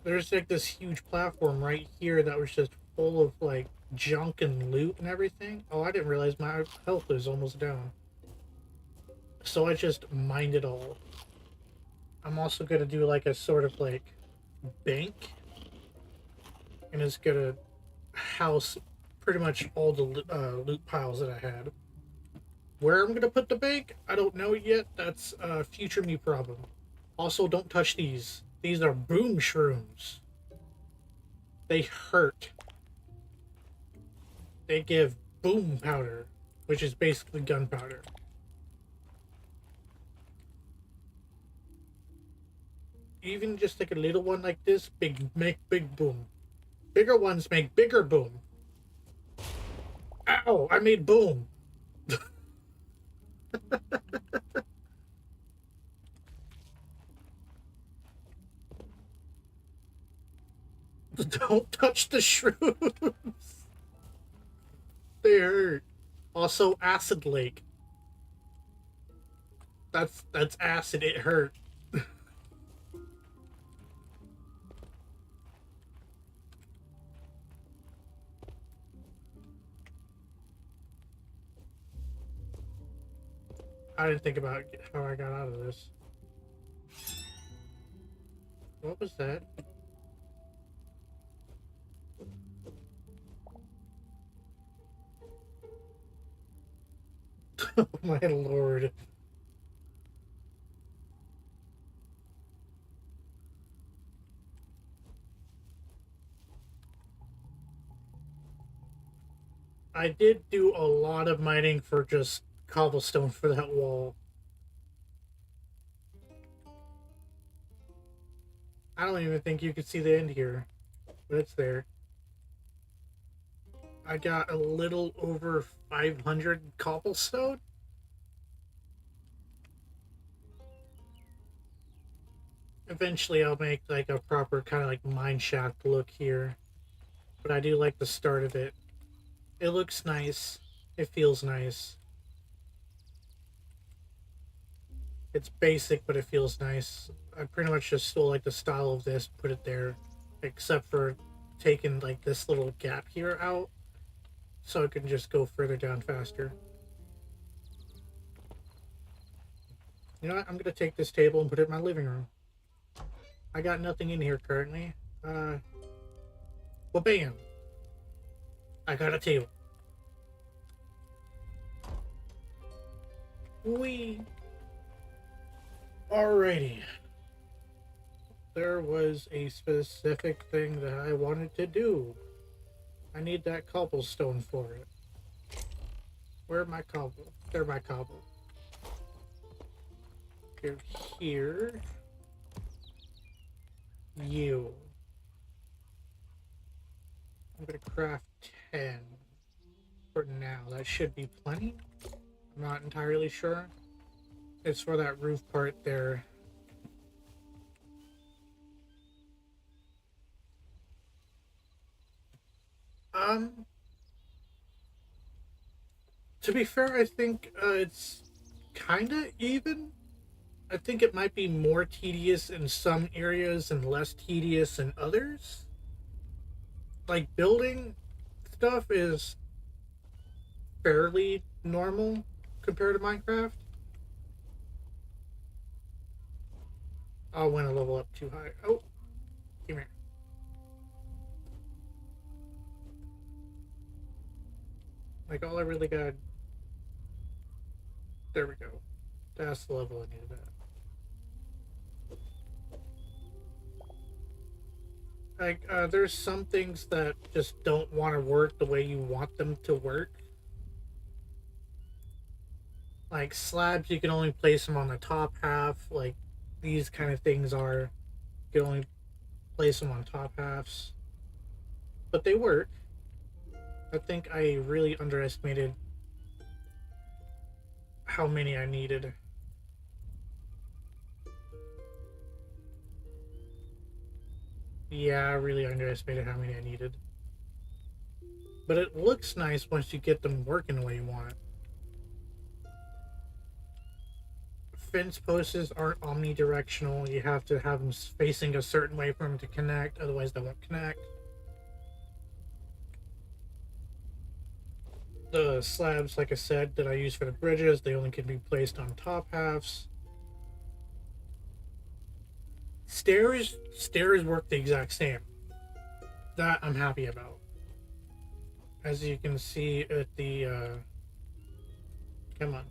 There's like this huge platform right here that was just full of like junk and loot and everything. Oh, I didn't realize my health was almost down. So I just mined it all. I'm also going to do like a sort of like bank, and it's going to house pretty much all the loot piles that I had. Where I'm going to put the bank, I don't know yet. That's a future me problem. Also, don't touch these. These are boom shrooms. They hurt. They give boom powder, which is basically gunpowder. Even just like a little one like this, make big boom. Bigger ones make bigger boom. Ow! I made boom. Don't touch the shrooms. They hurt. Also, acid lake. That's acid. It hurt. I didn't think about how I got out of this. What was that? Oh my lord. I did do a lot of mining for just cobblestone for that wall. I don't even think you could see the end here, but it's there. I got a little over 500 cobblestone. Eventually I'll make like a proper kind of like mine shaft look here, but I do like the start of it. It looks nice. It feels nice. It's basic, but it feels nice. I pretty much just stole like the style of this, put it there, except for taking like this little gap here out, so it can just go further down faster. You know what? I'm gonna take this table and put it in my living room. I got nothing in here currently. Well, bam! I got a table. Wee. Alrighty. There was a specific thing that I wanted to do. I need that cobblestone for it. Where's my cobble? There's my cobble. Go here. You. I'm gonna craft 10 for now. That should be plenty. I'm not entirely sure. It's for that roof part there. Um, to be fair, I think it's kinda even. I think it might be more tedious in some areas and less tedious in others. Like building stuff is fairly normal compared to Minecraft. I went a level up too high. Oh, come here. Like all I really got. There we go. That's the level I needed at. Like, there's some things that just don't want to work the way you want them to work. Like slabs, you can only place them on the top half. Like these kind of things are, you can only place them on top halves. But they work. I think I really underestimated how many I needed. Yeah, I really underestimated how many I needed. But it looks nice once you get them working the way you want. Fence posts aren't omnidirectional. You have to have them facing a certain way for them to connect, otherwise they won't connect. The slabs, like I said, that I use for the bridges, they only can be placed on top halves. Stairs work the exact same. That I'm happy about. As you can see at the, come on.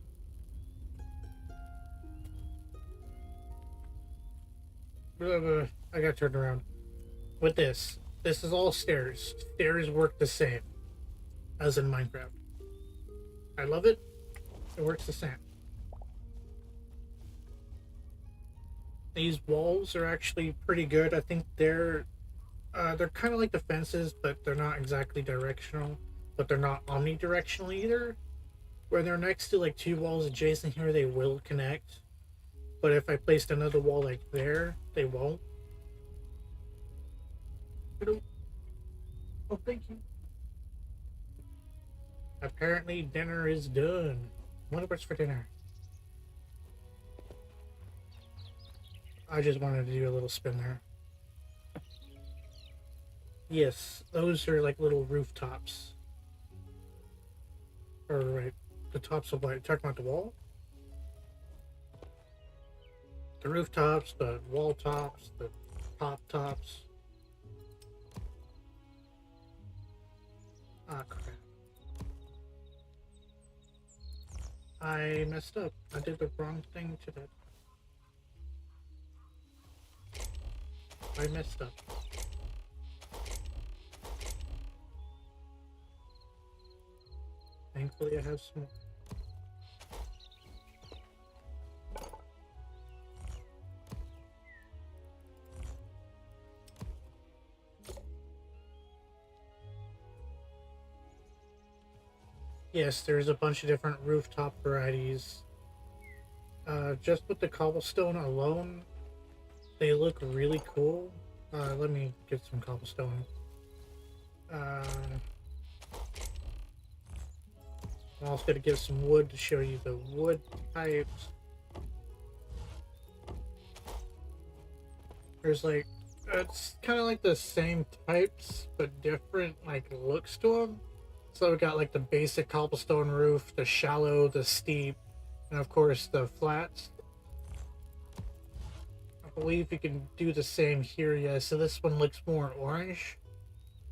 I got turned around. With this is all stairs. Stairs work the same as in Minecraft. I love it. It works the same. These walls are actually pretty good. I think they're kind of like the fences, but they're not exactly directional. But they're not omnidirectional either. Where they're next to like two walls adjacent here, they will connect. But if I placed another wall like there, they won't. Oh, thank you. Apparently, dinner is done. What what's for dinner? I just wanted to do a little spin there. Yes, those are like little rooftops. Or right, the tops of what? Talking about the wall? The rooftops, the wall tops, the top tops. Ah, crap. I messed up. I did the wrong thing to that. I messed up. Thankfully, I have some. Yes, there's a bunch of different rooftop varieties. Just with the cobblestone alone, they look really cool. Let me get some cobblestone. I'm also going to get some wood to show you the wood types. There's like, it's kind of like the same types but different like looks to them. So we got like the basic cobblestone roof, the shallow, the steep, and of course the flats. I believe you can do the same here. Yeah, so this one looks more orange,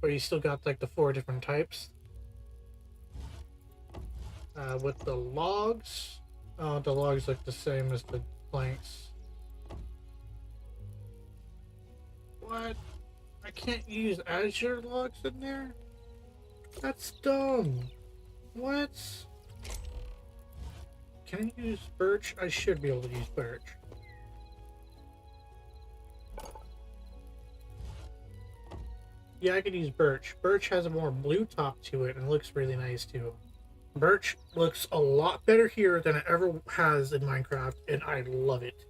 but you still got like the four different types. With the logs, the logs look the same as the planks. What? I can't use Azure logs in there? That's dumb. What? Can I use birch? I should be able to use birch. Yeah, I could use birch. Birch has a more blue top to it and it looks really nice too. Birch looks a lot better here than it ever has in Minecraft, and I love it.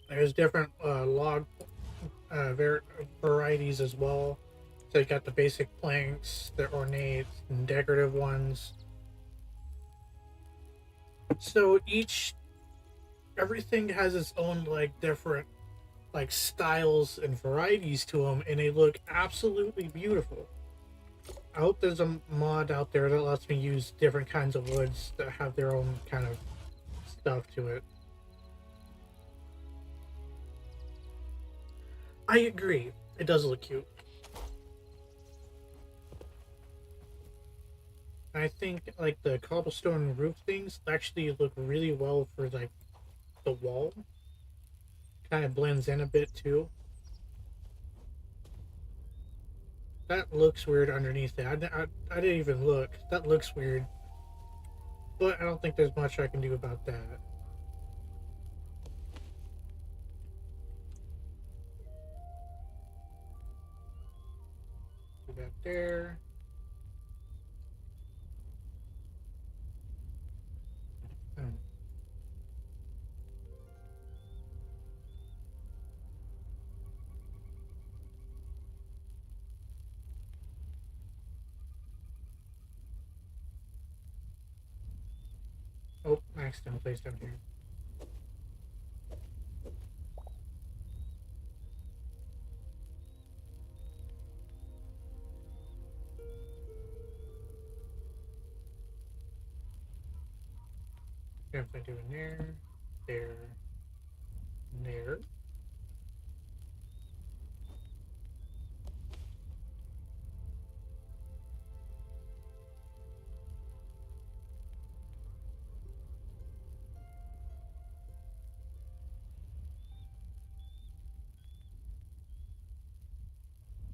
There's different log varieties as well. So you got the basic planks, the ornate and decorative ones. So everything has its own like different like styles and varieties to them, and they look absolutely beautiful. I hope there's a mod out there that lets me use different kinds of woods that have their own kind of stuff to it. I agree. It does look cute. I think like the cobblestone roof things actually look really well for like the wall. Kind of blends in a bit too. That looks weird underneath it. I didn't even look. That looks weird. But I don't think there's much I can do about that. Do that there. Hmm. Oh, I accidentally placed down here. Definitely doing there, there, there.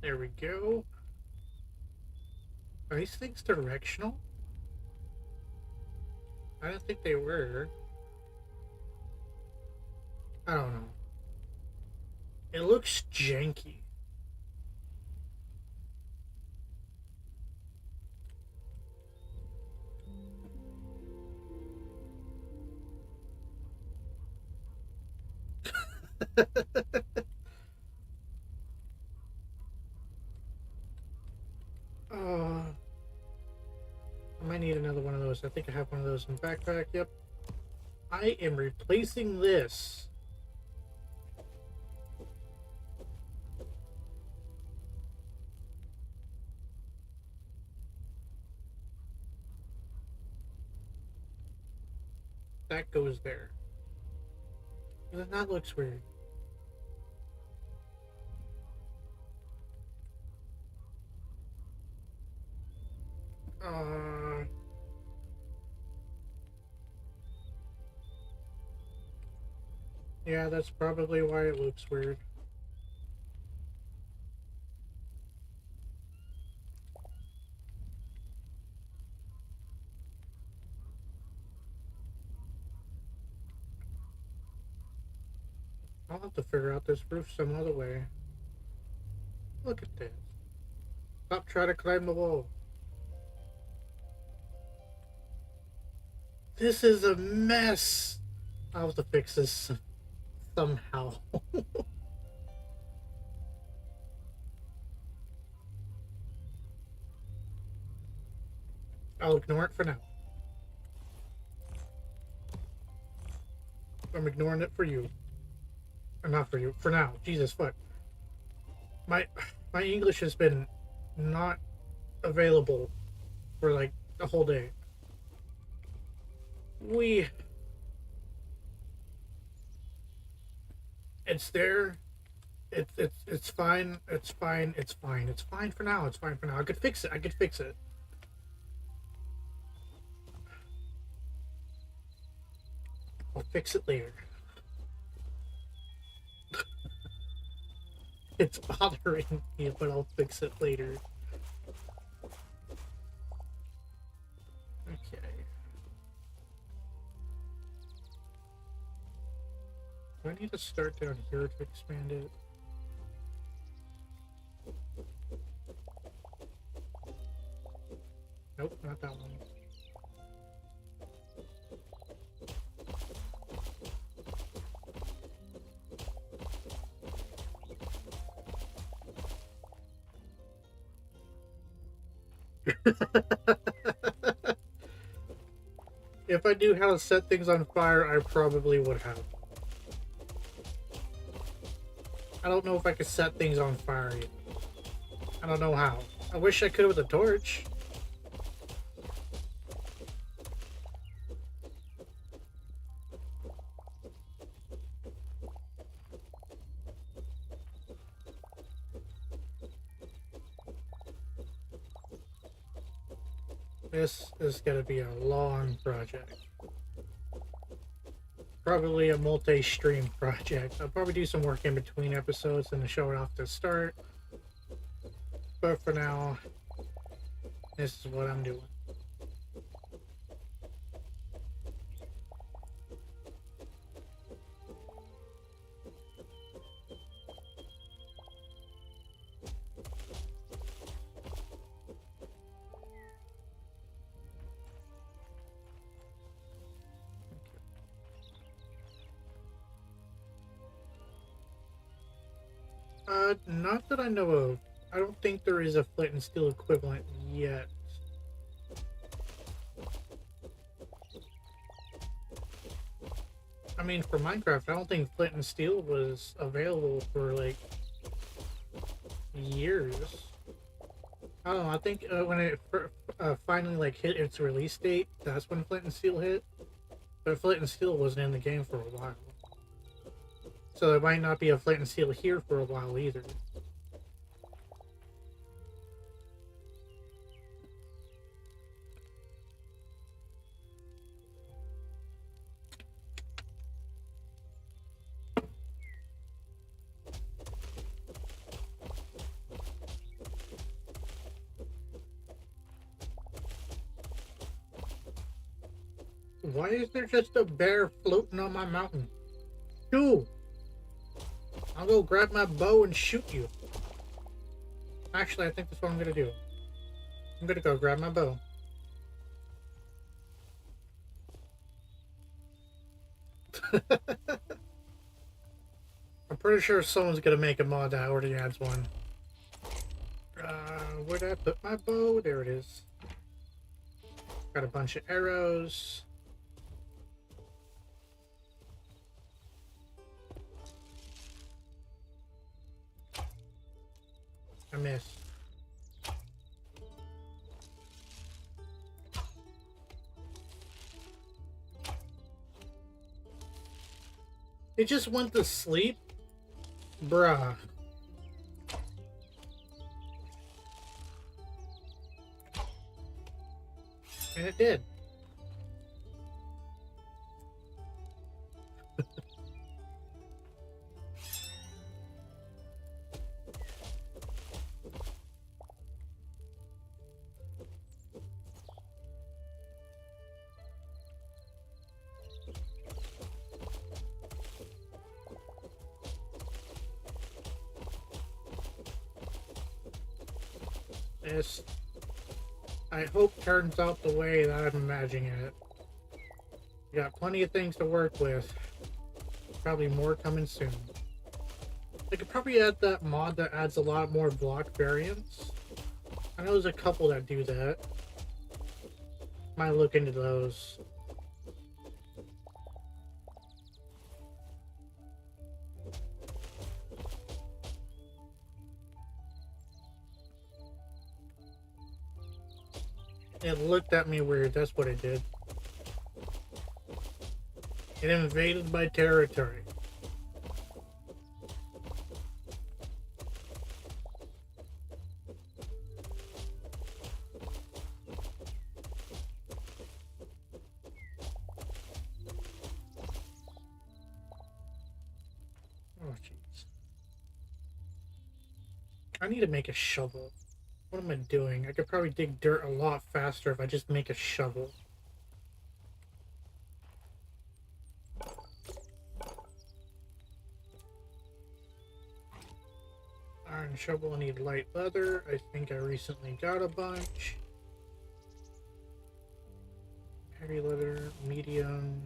There we go. Are these things directional? I don't think they were. I don't know. It looks janky. uh, I might need another one of those. I think I have one of those in the backpack. Yep. I am replacing this. That goes there. That looks weird. Uh, yeah, that's probably why it looks weird. I'll have to figure out this roof some other way. Look at this. Stop trying to climb the wall. This is a mess. I'll have to fix this somehow. I'll ignore it for now. I'm ignoring it for you. Or not for you. For now. Jesus fuck. My my English has been not available for like the whole day. We it's there. It's fine. It's fine. It's fine. It's fine for now. It's fine for now. I could fix it. I could fix it. I'll fix it later. It's bothering me, but I'll fix it later. Okay. Do I need to start down here to expand it? Nope, not that one. If I knew how to set things on fire, I probably would have. I don't know if I could set things on fire yet. I don't know how. I wish I could with a torch. This is going to be a long project. Probably a multi-stream project. I'll probably do some work in between episodes and show it off to start. But for now, this is what I'm doing. Not that I know of. I don't think there is a flint and steel equivalent yet. I mean, for Minecraft, I don't think flint and steel was available for like years. I don't know. I think when it finally like hit its release date, that's when flint and steel hit. But flint and steel wasn't in the game for a while. So there might not be a flint and steel here for a while either. Why is there just a bear floating on my mountain? Dude! I'll go grab my bow and shoot you. Actually, I think that's what I'm gonna do. I'm gonna go grab my bow. I'm pretty sure someone's gonna make a mod that already adds one. Where did I put my bow? There it is. Got a bunch of arrows. I missed. It just went to sleep? Bruh. And it did. This, I hope, turns out the way that I'm imagining it. We got plenty of things to work with. Probably more coming soon. They could probably add that mod that adds a lot more block variants. I know there's a couple that do that. Might look into those. It looked at me weird, that's what it did. It invaded my territory. Oh, jeez. I need to make a shovel. What am I doing? I could probably dig dirt a lot faster if I just make a shovel. Iron shovel, I need light leather. I think I recently got a bunch. Heavy leather, medium,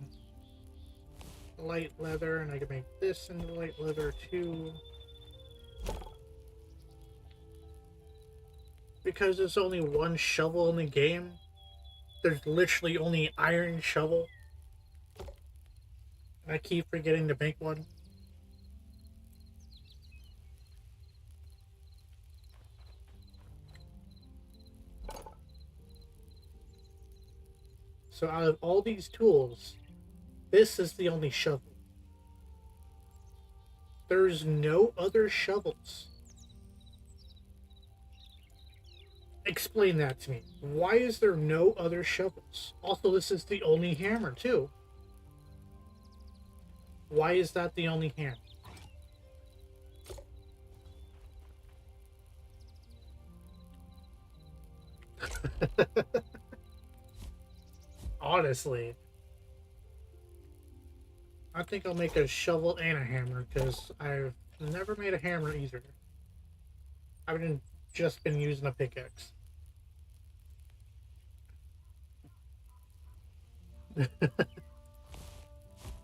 light leather, and I can make this into light leather too. Because there's only one shovel in the game, there's literally only iron shovel. And I keep forgetting to make one. So out of all these tools, this is the only shovel. There's no other shovels. Explain that to me. Why is there no other shovels? Also, this is the only hammer, too. Why is that the only hammer? Honestly. I think I'll make a shovel and a hammer, because I've never made a hammer either. I've just been using a pickaxe.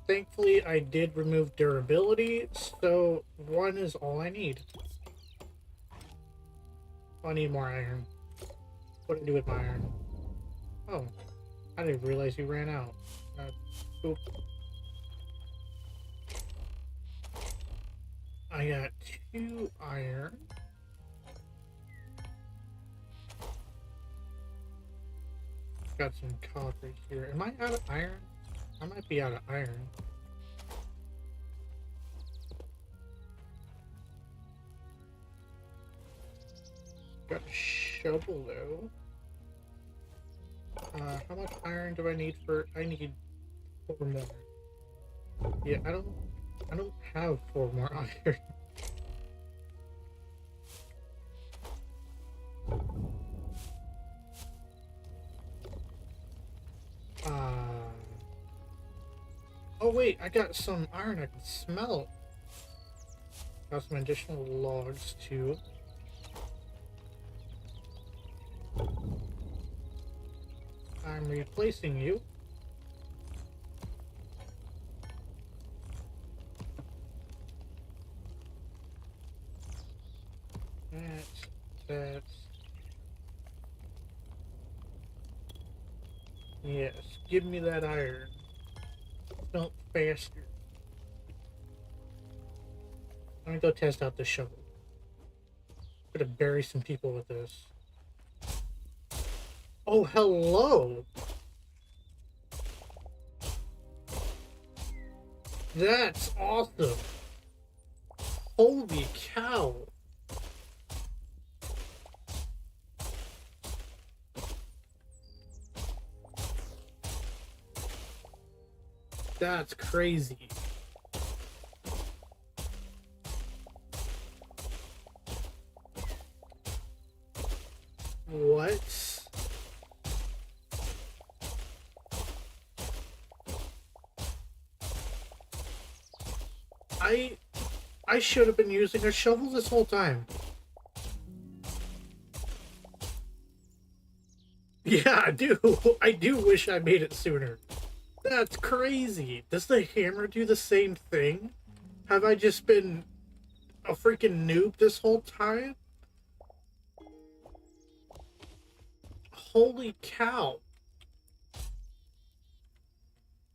Thankfully, I did remove durability, so one is all I need. I need more iron. What do I do with my iron? Oh, I didn't realize you ran out. Oop. I got 2 iron. Got some copper here. Am I out of iron? I might be out of iron. Got a shovel though. How much iron do I need for? I need 4 more. Yeah, I don't have 4 more iron. Oh wait, I got some iron I can smelt. Got some additional logs too. I'm replacing you. That's... Yes, give me that iron. Smelt faster. I'm gonna go test out this shovel. I'm gonna bury some people with this. Oh, hello! That's awesome! Holy cow! That's crazy. What? I should have been using a shovel this whole time. Yeah, I do. I do wish I made it sooner. That's crazy. Does the hammer do the same thing? Have I just been a freaking noob this whole time? Holy cow.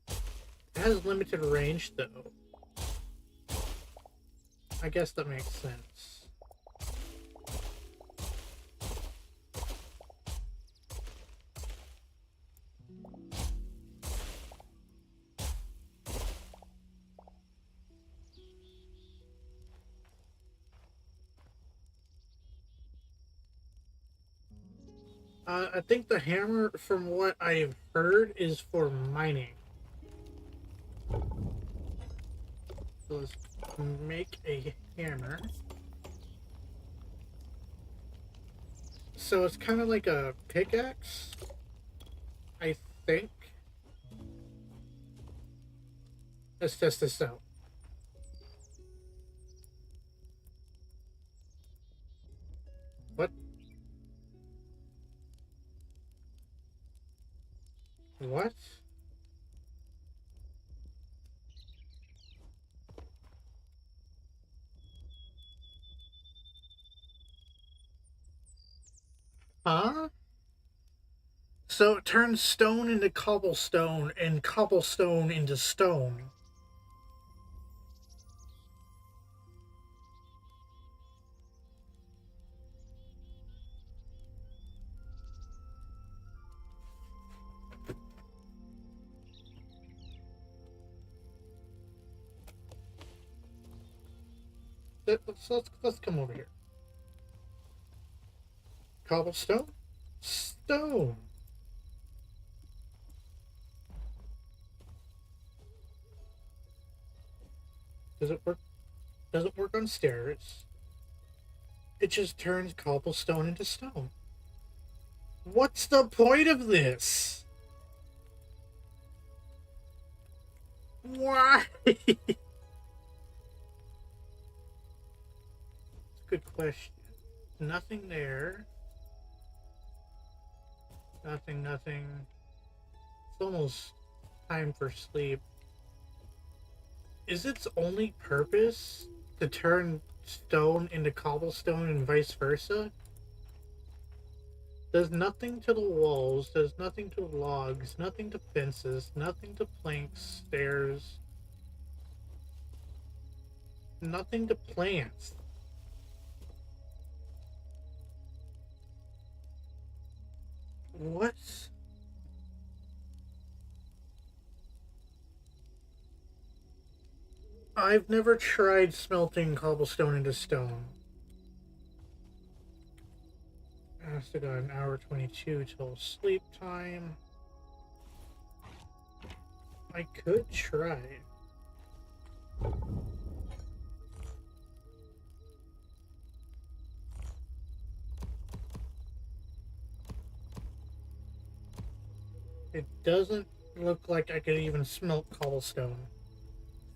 It has limited range, though. I guess that makes sense. I think the hammer, from what I've heard, is for mining. So let's make a hammer. So it's kind of like a pickaxe, I think. Let's test this out. What? What? Huh? So it turns stone into cobblestone and cobblestone into stone. Let's come over here. Cobblestone? Stone. Does it work? Doesn't work on stairs. It just turns cobblestone into stone. What's the point of this? Why? Good question. Nothing there. Nothing. It's almost time for sleep. Is its only purpose to turn stone into cobblestone and vice versa? Does nothing to the walls, does nothing to logs, nothing to fences, nothing to planks, stairs, nothing to plants. What? I've never tried smelting cobblestone into stone. I still got an hour 22 till sleep time. I could try. It doesn't look like I could even smelt cobblestone.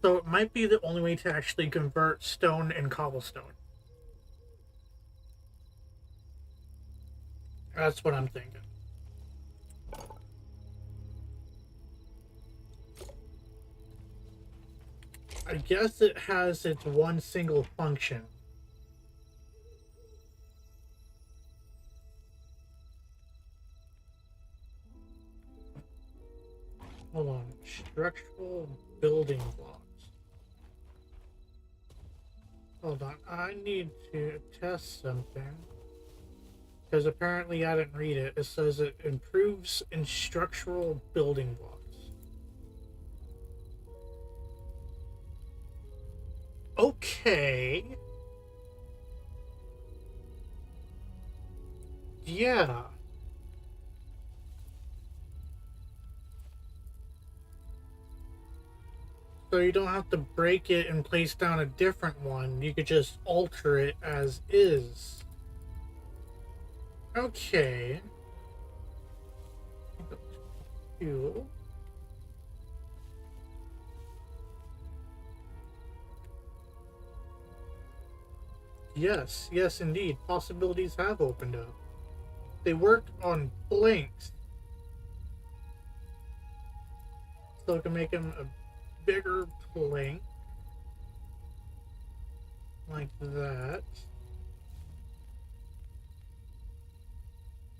So it might be the only way to actually convert stone and cobblestone. That's what I'm thinking. I guess it has its one single function. Hold on. Structural building blocks. Hold on. I need to test something. Because apparently I didn't read it. It says it improves in structural building blocks. Okay. Yeah. So you don't have to break it and place down a different one. You could just alter it as is. Okay. Cool. Yes, indeed. Possibilities have opened up. They work on blanks, so I can make them a bigger plank, like that.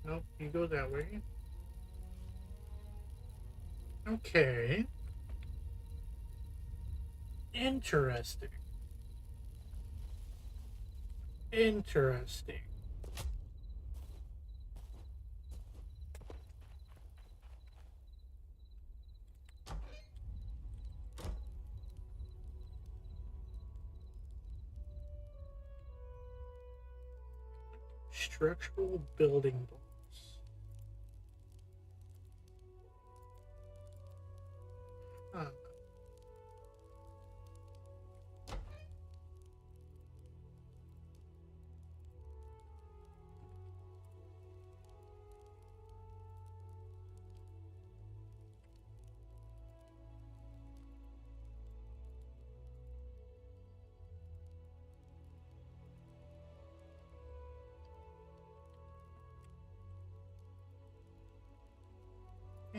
Nope, you go that way. Okay. Interesting. Interesting. Structural building blocks.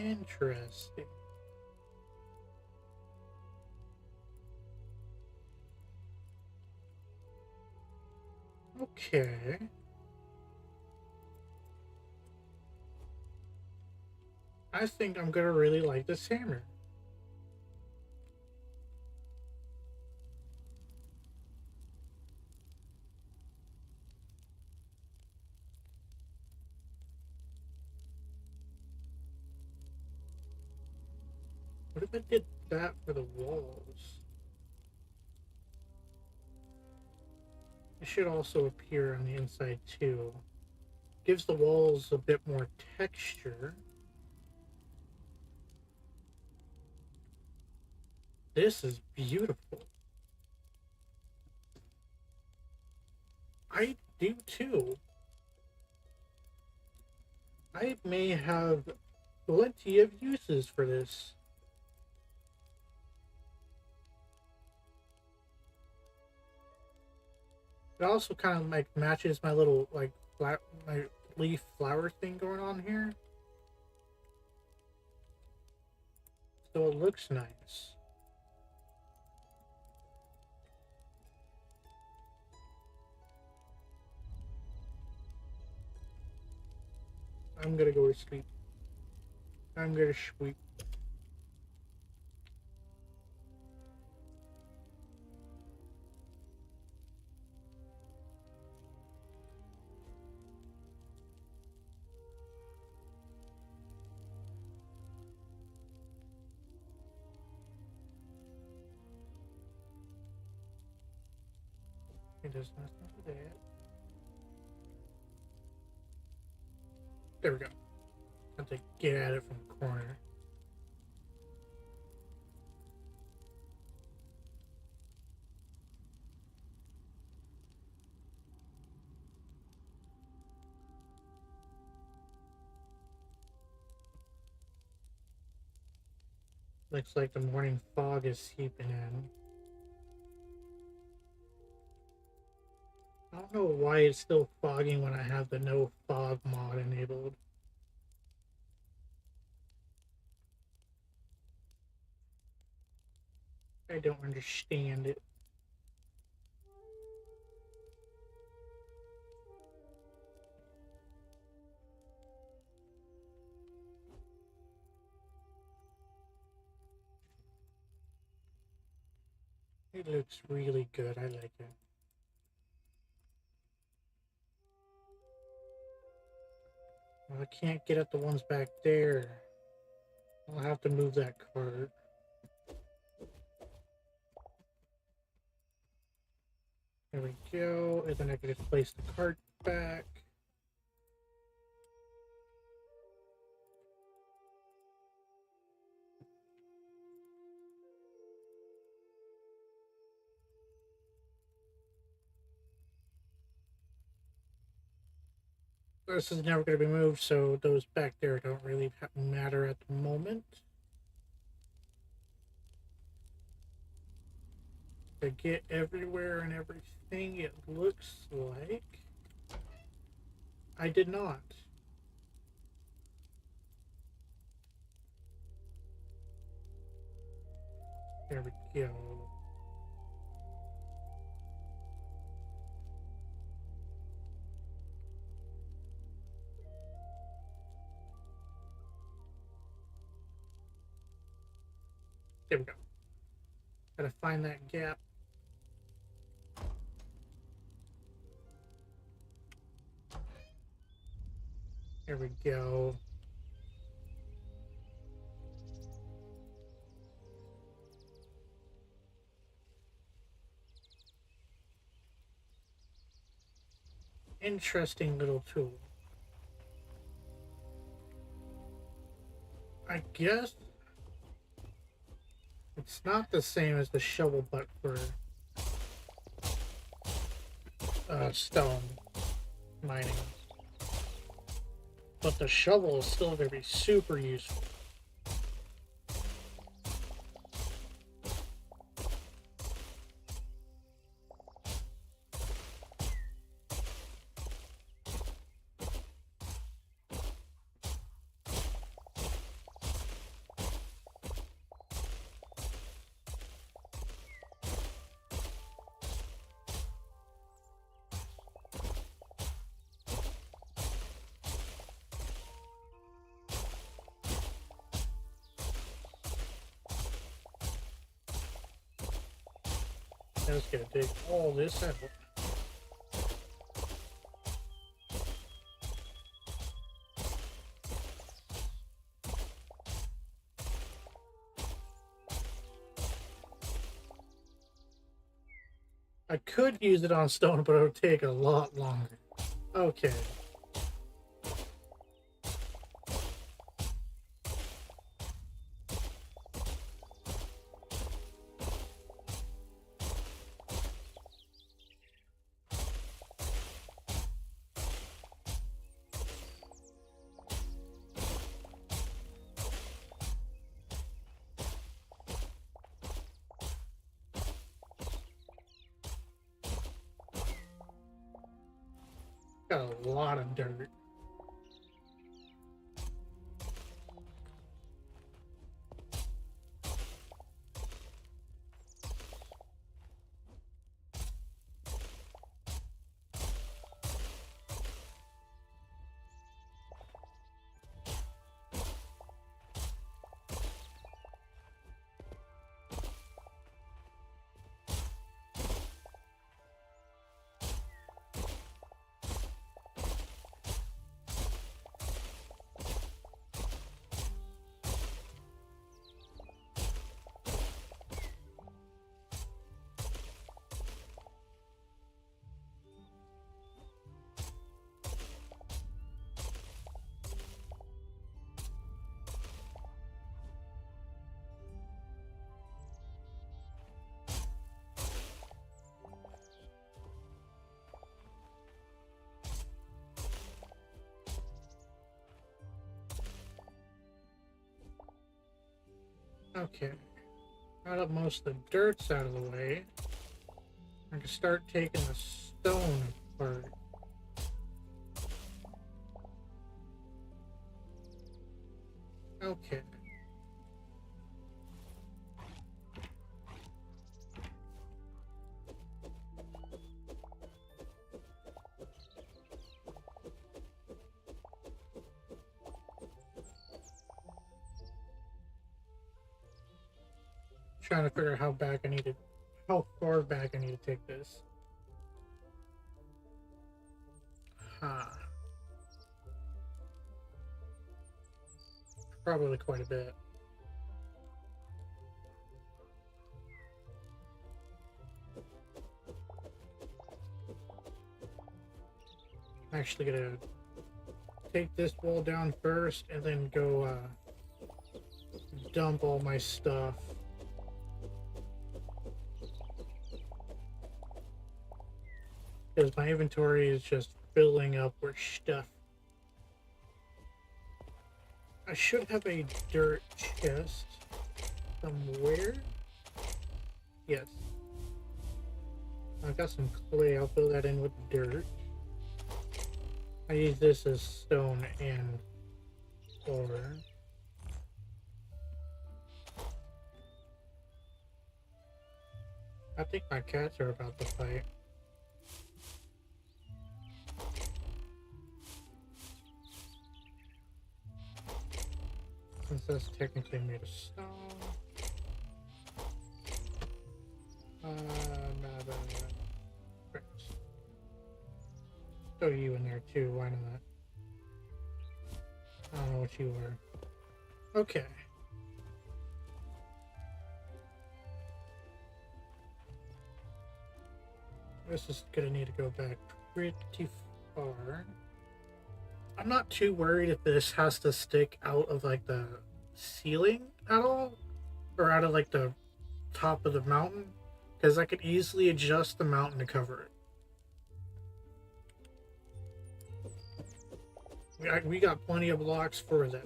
Interesting. Okay. I think I'm gonna really like this hammer. What if I did that for the walls? It should also appear on the inside too. Gives the walls a bit more texture. This is beautiful. I do too. I may have plenty of uses for this. It also kind of like matches my little like my leaf flower thing going on here. So it looks nice. I'm gonna go to sleep. I'm gonna sleep. It does nothing for that. There we go. I have to get at it from the corner. Looks like the morning fog is seeping in. I don't know why it's still fogging when I have the no fog mod enabled. I don't understand it. It looks really good. I like it. Well, I can't get at the ones back there. I'll have to move that cart. There we go. And then I can just place the cart back. This is never going to be moved, so those back there don't really matter at the moment. To get everywhere and everything, it looks like I did not. There we go. There we go. Gotta find that gap. There we go. Interesting little tool. I guess it's not the same as the shovel butt for stone mining. But the shovel is still going to be super useful. Let's gonna dig all this out. I could use it on stone, but it would take a lot longer. Okay. Got a lot of dirt. Okay. Now that most of the dirt's out of the way, I can start taking the stone apart. Okay. Trying to figure out how far back I need to take this. Huh. Probably quite a bit. I'm actually gonna take this wall down first and then go dump all my stuff. Because my inventory is just filling up with stuff. I should have a dirt chest somewhere. Yes. I've got some clay. I'll fill that in with dirt. I use this as stone and ore. I think my cats are about to fight. Since that's technically made of stone. Right. Throw you in there too, why not? I don't know what you are. Okay. This is gonna need to go back pretty far. I'm not too worried if this has to stick out of like the ceiling at all, or out of like the top of the mountain, because I could easily adjust the mountain to cover it. We got plenty of blocks for that.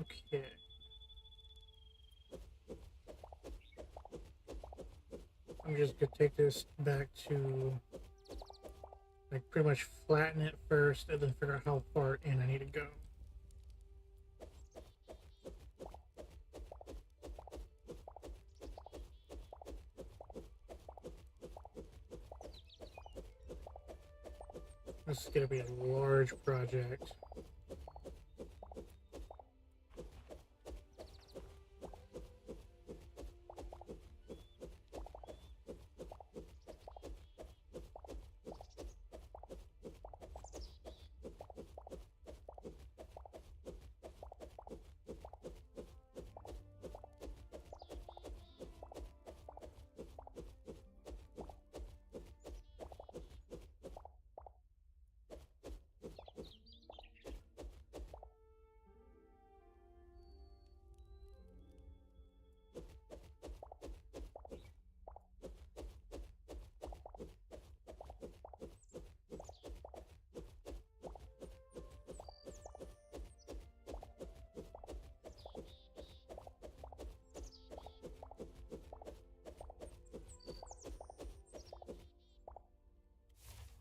Okay. I'm just gonna take this back to like pretty much flatten it first and then figure out how far in I need to go. This is gonna be a large project.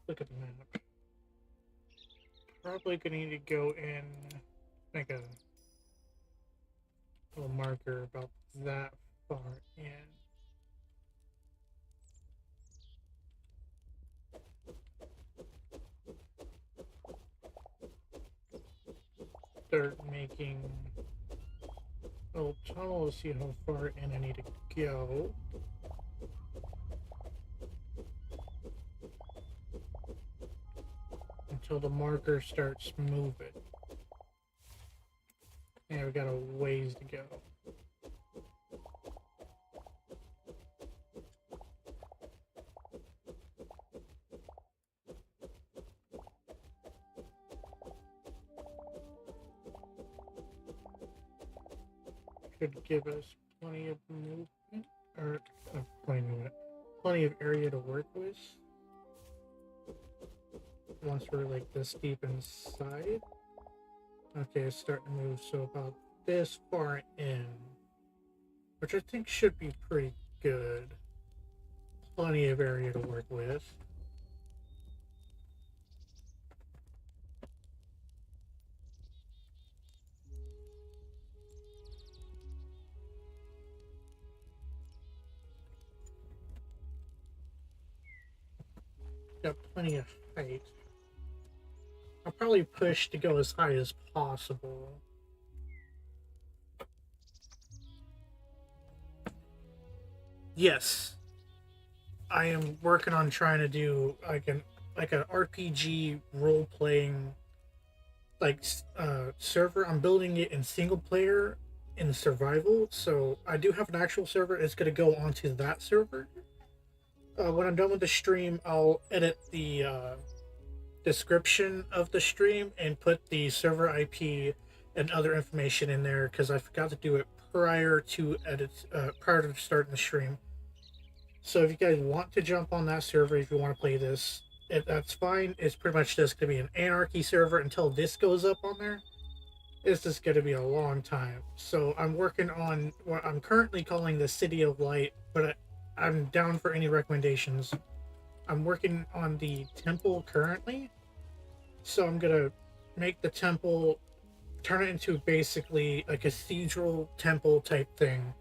Look at the map. Probably gonna need to go in, make a little marker about that far in. Start making a little tunnel to see how far in I need to go. Until the marker starts moving. Yeah, we got a ways to go. Should give us plenty of movement, or plenty of area to work with. Once we're like this deep inside. Okay, it's starting to move, so about this far in, which I think should be pretty good. Plenty of area to work with. Got plenty of height. I'll probably push to go as high as possible. Yes, I am working on trying to do like an RPG role playing server. I'm building it in single player in survival, so I do have an actual server. It's gonna go onto that server. When I'm done with the stream, I'll edit the description of the stream and put the server IP and other information in there because I forgot to do it prior to prior to starting the stream. So if you guys want to jump on that server, if you want to play this, that's fine. It's pretty much just gonna be an anarchy server until this goes up on there. This is gonna be a long time. So I'm working on what I'm currently calling the City of Light, but I'm down for any recommendations. I'm working on the temple currently, so I'm gonna make the temple, turn it into basically a cathedral temple type thing.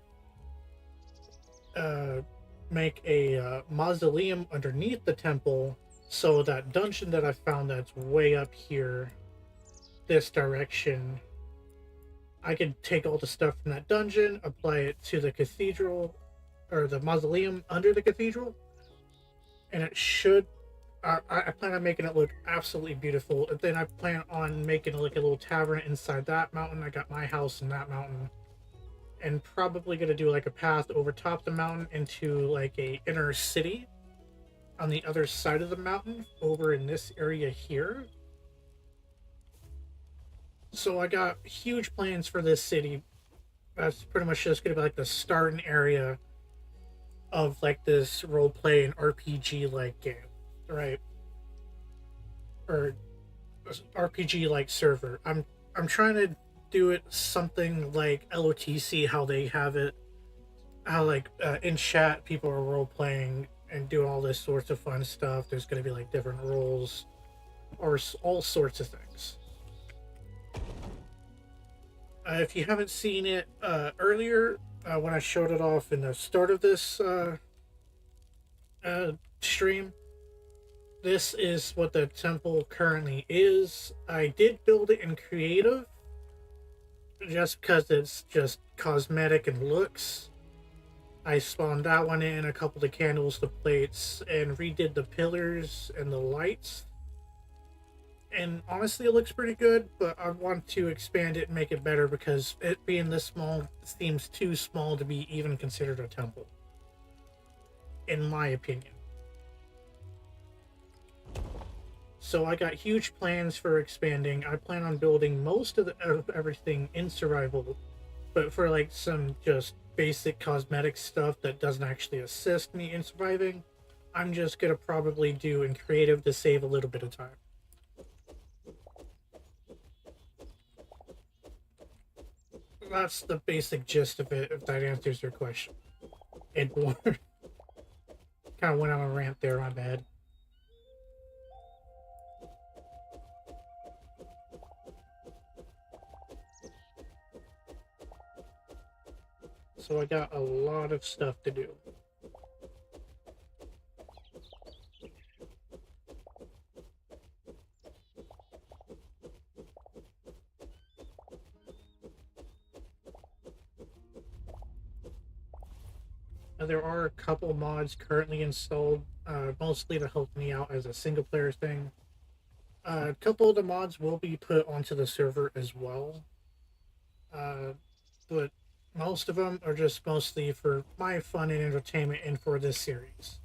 Make a mausoleum underneath the temple, so that dungeon that I found that's way up here, this direction, I could take all the stuff from that dungeon, apply it to the cathedral, or the mausoleum under the cathedral, and it should. I plan on making it look absolutely beautiful. And then I plan on making like a little tavern inside that mountain. I got my house in that mountain, and probably gonna do like a path over top the mountain into like a inner city on the other side of the mountain over in this area here. So I got huge plans for this city. That's pretty much just gonna be like the starting area of like this role play and RPG like game, right? Or RPG like server. I'm trying to do it something like LOTC, how they have it, how like in chat people are role playing and doing all this sorts of fun stuff. There's going to be like different roles or all sorts of things. If you haven't seen it earlier, when I showed it off in the start of this stream, this is what the temple currently is. I did build it in creative just because it's just cosmetic and looks. I spawned that one in, a couple of the candles, the plates, and redid the pillars and the lights. And honestly, it looks pretty good, but I want to expand it and make it better because it being this small seems too small to be even considered a temple, in my opinion. So I got huge plans for expanding. I plan on building most of everything in survival, but for like some just basic cosmetic stuff that doesn't actually assist me in surviving, I'm just gonna probably do in creative to save a little bit of time. That's the basic gist of it, if that answers your question. And more. Kind of went on a rant there, my bad. So I got a lot of stuff to do. There are a couple mods currently installed, mostly to help me out as a single player thing. A couple of the mods will be put onto the server as well, but most of them are just mostly for my fun and entertainment and for this series.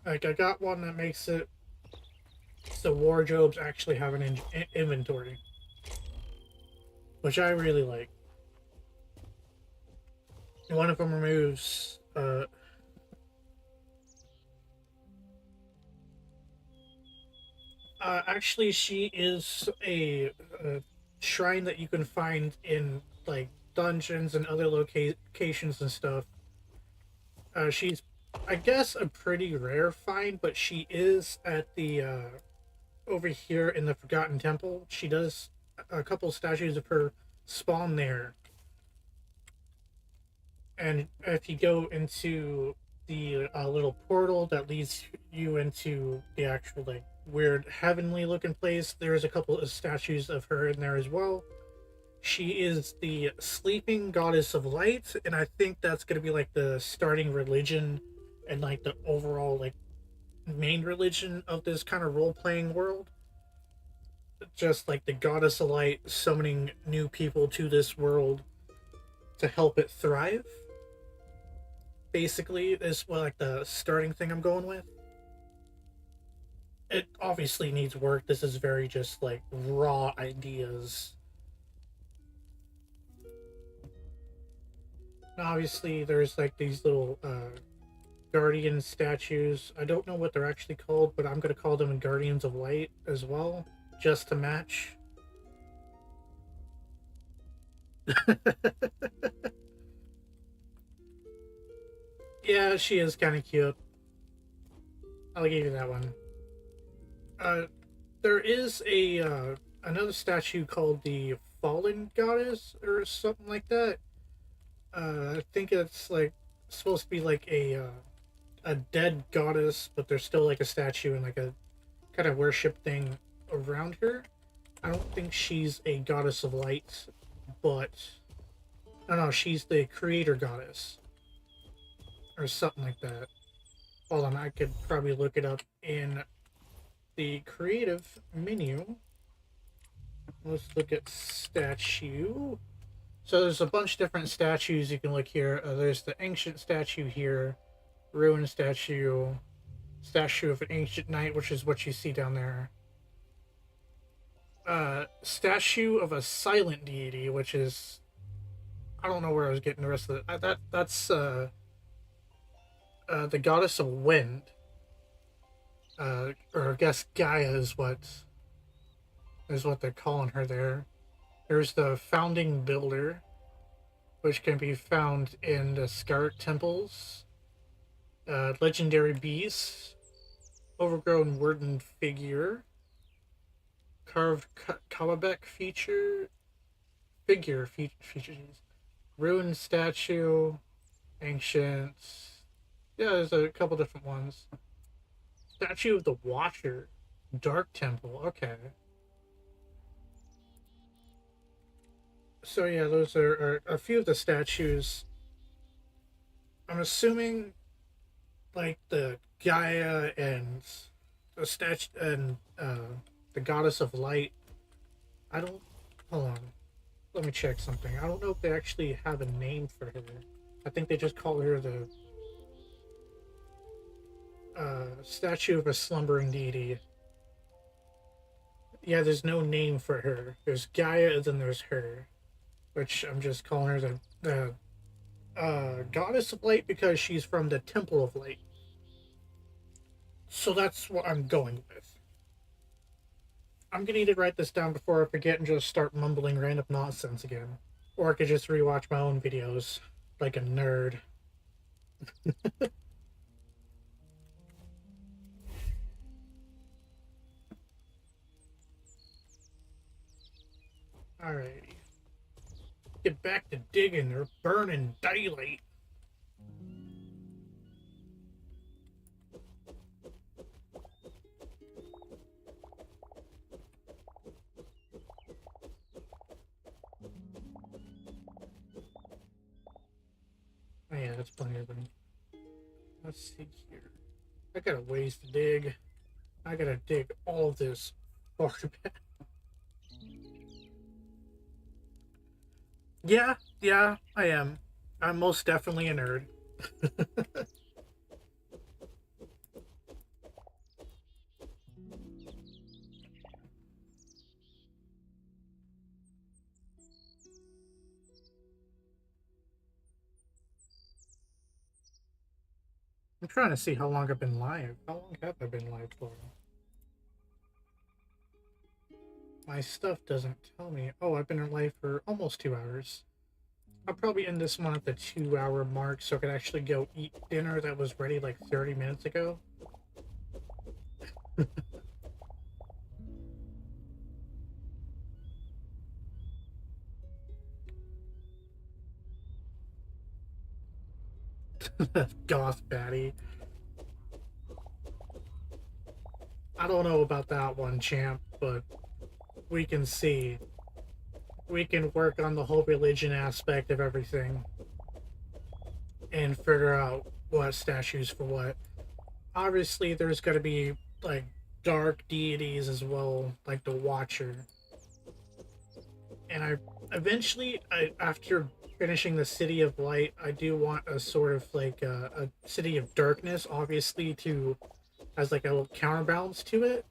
Like, I got one that makes it so wardrobes actually have an inventory, which I really like. One of them removes actually, she is a shrine that you can find in like dungeons and other locations and stuff. She's, I guess, a pretty rare find, but she is at the over here in the Forgotten Temple. She does a couple statues of her spawn there, and if you go into the little portal that leads you into the actual like weird heavenly looking place, there's a couple of statues of her in there as well. She is the sleeping goddess of light, and I think that's going to be like the starting religion and like the overall like main religion of this kind of role-playing world. Just like the goddess of light summoning new people to this world to help it thrive, basically, is what like the starting thing I'm going with. It obviously needs work. This is very just like raw ideas. And obviously there's like these little guardian statues. I don't know what they're actually called, but I'm gonna call them guardians of light as well, just to match. Yeah, she is kind of cute. I'll give you that one. There is a another statue called the Fallen Goddess or something like that. I think it's like supposed to be like a dead goddess, but there's still like a statue and like a kind of worship thing around her. I don't think she's a goddess of light, but no, she's the creator goddess or something like that. Hold on, I could probably look it up in the creative menu. Let's look at statue. So there's a bunch of different statues you can look here. There's the ancient statue here, ruined statue, statue of an ancient knight, which is what you see down there. Statue of a silent deity, which is, I don't know where I was getting the rest of it. That's the goddess of wind. Or I guess Gaia is what is what they're calling her there. There's the founding builder, which can be found in the Scarlet Temples, legendary beasts, overgrown wooden figure, carved Kawabek features, ruined statue, ancient. Yeah, there's a couple different ones. Statue of the Watcher, Dark Temple. Okay, so yeah, those are a few of the statues. I'm assuming like the Gaia and the statue and the goddess of light. I don't. Hold on. Let me check something. I don't know if they actually have a name for her. I think they just call her the statue of a slumbering deity. Yeah, there's no name for her. There's Gaia, and then there's her, which I'm just calling her the goddess of light because she's from the Temple of Light. So that's what I'm going with. I'm gonna need to write this down before I forget and just start mumbling random nonsense again. Or I could just rewatch my own videos like a nerd. Alrighty. Get back to digging or burn and dilate. Oh yeah, that's plenty of them. Let's see here. I got a ways to dig. I gotta dig all of this far back. Yeah, yeah, I am. I'm most definitely a nerd. I'm trying to see how long I've been live. How long have I been live for? My stuff doesn't tell me. Oh, I've been live for almost 2 hours. I'll probably end this one at the 2 hour mark so I can actually go eat dinner that was ready like 30 minutes ago. Goth Batty. I don't know about that one, champ, but we can see. We can work on the whole religion aspect of everything and figure out what statues for what. Obviously, there's going to be like dark deities as well, like the Watcher. And I eventually, after finishing the City of Light, I do want a sort of like a City of Darkness, obviously, to as like a little counterbalance to it.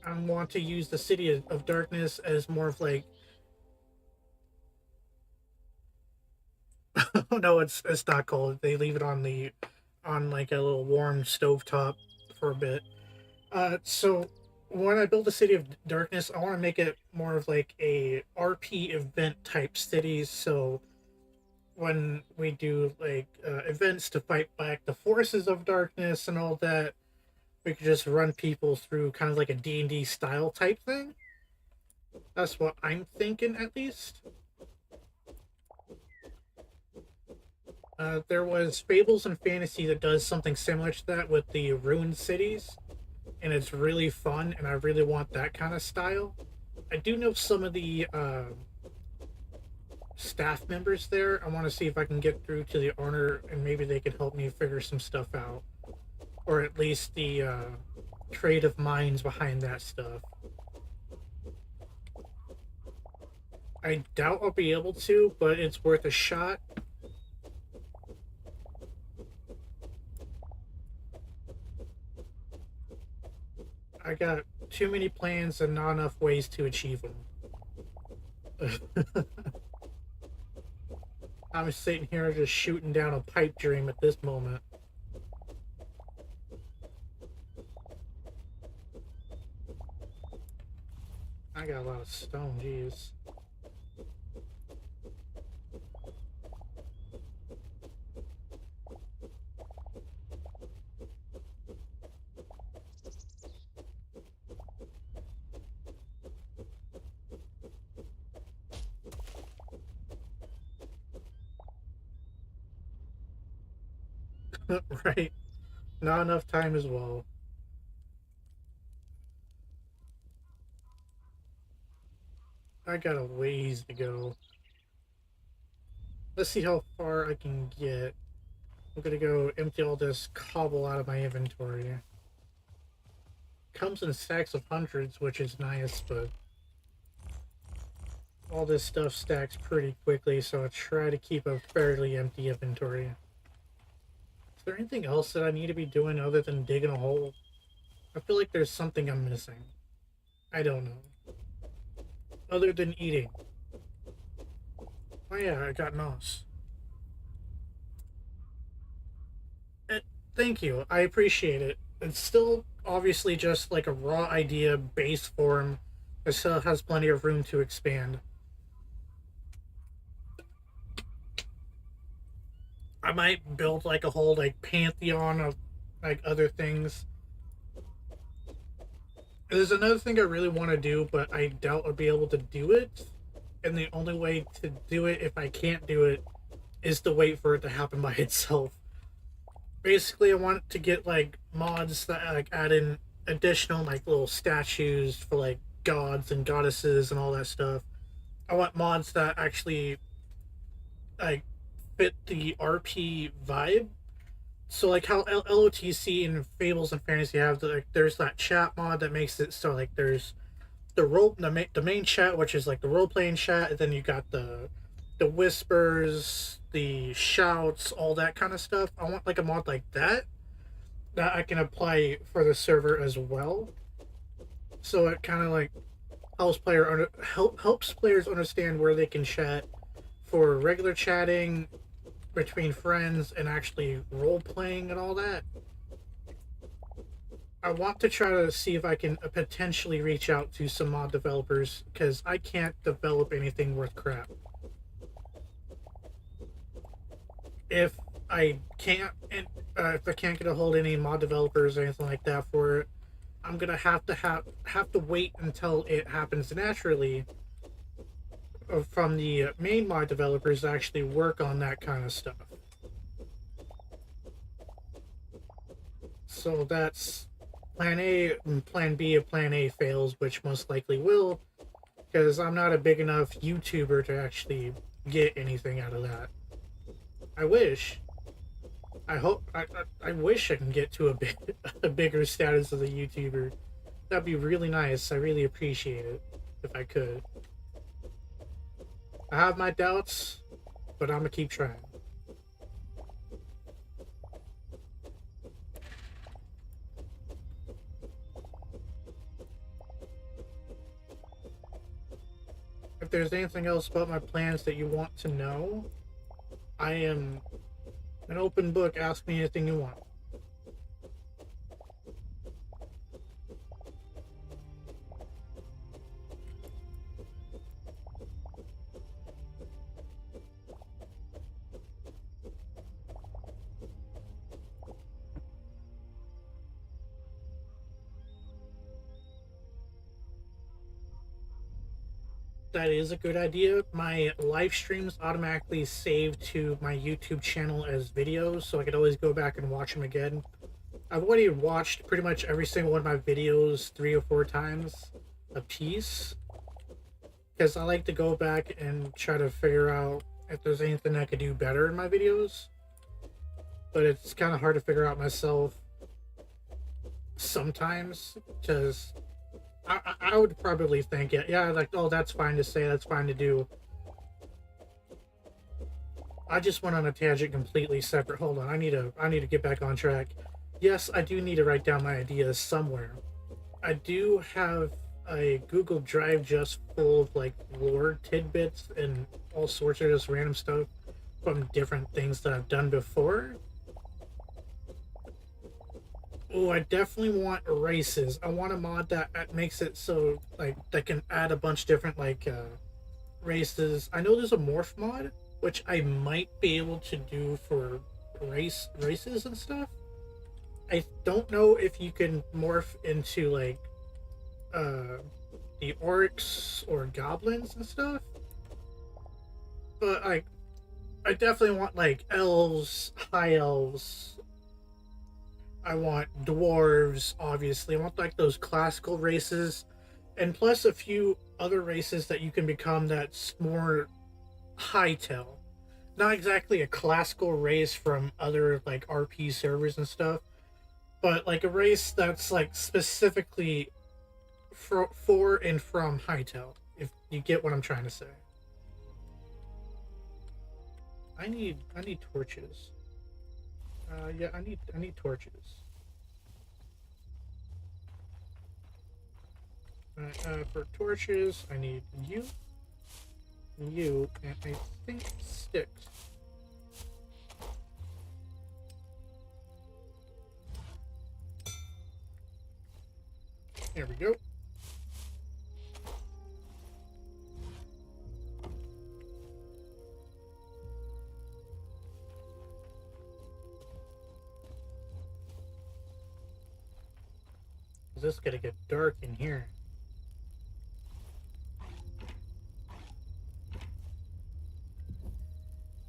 I want to use the City of Darkness as more of like, oh no, it's not cold. They leave it on the on like a little warm stovetop for a bit. So when I build a City of Darkness, I want to make it more of like a RP event type city. So when we do like events to fight back the forces of darkness and all that, we could just run people through kind of like a D&D style type thing. That's what I'm thinking, at least. There was Fables and Fantasy that does something similar to that with the ruined cities, and it's really fun, and I really want that kind of style. I do know some of the staff members there. I want to see if I can get through to the owner, and maybe they could help me figure some stuff out, or at least the creative minds behind that stuff. I doubt I'll be able to, but it's worth a shot. I got too many plans and not enough ways to achieve them. I'm sitting here just shooting down a pipe dream at this moment. I got a lot of stone, jeez. Right. Not enough time as well. I got a ways to go. Let's see how far I can get. I'm gonna go empty all this cobble out of my inventory. Comes in stacks of hundreds, which is nice, but all this stuff stacks pretty quickly, so I try to keep a fairly empty inventory. Is there anything else that I need to be doing other than digging a hole? I feel like there's something I'm missing. I don't know. Other than eating. Oh yeah, I got mouse. Thank you. I appreciate it. It's still obviously just like a raw idea base form. It still has plenty of room to expand. I might build like a whole like pantheon of like other things. There's another thing I really want to do, but I doubt I'll be able to do it. And the only way to do it, if I can't do it, is to wait for it to happen by itself. Basically, I want to get like mods that like add in additional like little statues for like gods and goddesses and all that stuff. I want mods that actually like fit the RP vibe. So like how LOTC and Fables and Fantasy have like there's that chat mod that makes it so like there's the main chat, which is like the role playing chat, and then you got the whispers, the shouts, all that kind of stuff. I want like a mod like that that I can apply for the server as well. So it kind of like helps players understand where they can chat for regular chatting between friends and actually role playing and all that. I want to try to see if I can potentially reach out to some mod developers because I can't develop anything worth crap. If I can't, if I can't get a hold of any mod developers or anything like that for it, I'm gonna have to wait until it happens naturally from the main mod developers to actually work on that kind of stuff. So that's plan A, and plan B if plan A fails, which most likely will, because I'm not a big enough YouTuber to actually get anything out of that. I wish. I hope. I wish I can get to a bigger status as a YouTuber. That'd be really nice. I really appreciate it if I could. I have my doubts, but I'm gonna keep trying. If there's anything else about my plans that you want to know, I am an open book. Ask me anything you want. That is a good idea. My live streams automatically save to my YouTube channel as videos, so I could always go back and watch them again. I've already watched pretty much every single one of my videos 3 or 4 times a piece, because I like to go back and try to figure out if there's anything I could do better in my videos. But it's kind of hard to figure out myself sometimes, because I would probably think it. Yeah, like, oh, that's fine to say, that's fine to do. I just went on a tangent completely separate. Hold on, I need to get back on track. Yes, I do need to write down my ideas somewhere. I do have a Google Drive just full of like lore tidbits and all sorts of just random stuff from different things that I've done before. Oh, I definitely want races. I want a mod that makes it so like that can add a bunch different races. I know there's a morph mod, which I might be able to do for races and stuff. I don't know if you can morph into like uh the orcs or goblins and stuff, but like I definitely want like elves, high elves. I want dwarves, obviously. I want like those classical races, and plus a few other races that you can become that's more Hytale. Not exactly a classical race from other like RP servers and stuff, but like a race that's like specifically for and from Hytale. If you get what I'm trying to say. I need torches. Yeah, I need torches. For torches, I need you, and I think sticks. There we go. This is gonna get dark in here.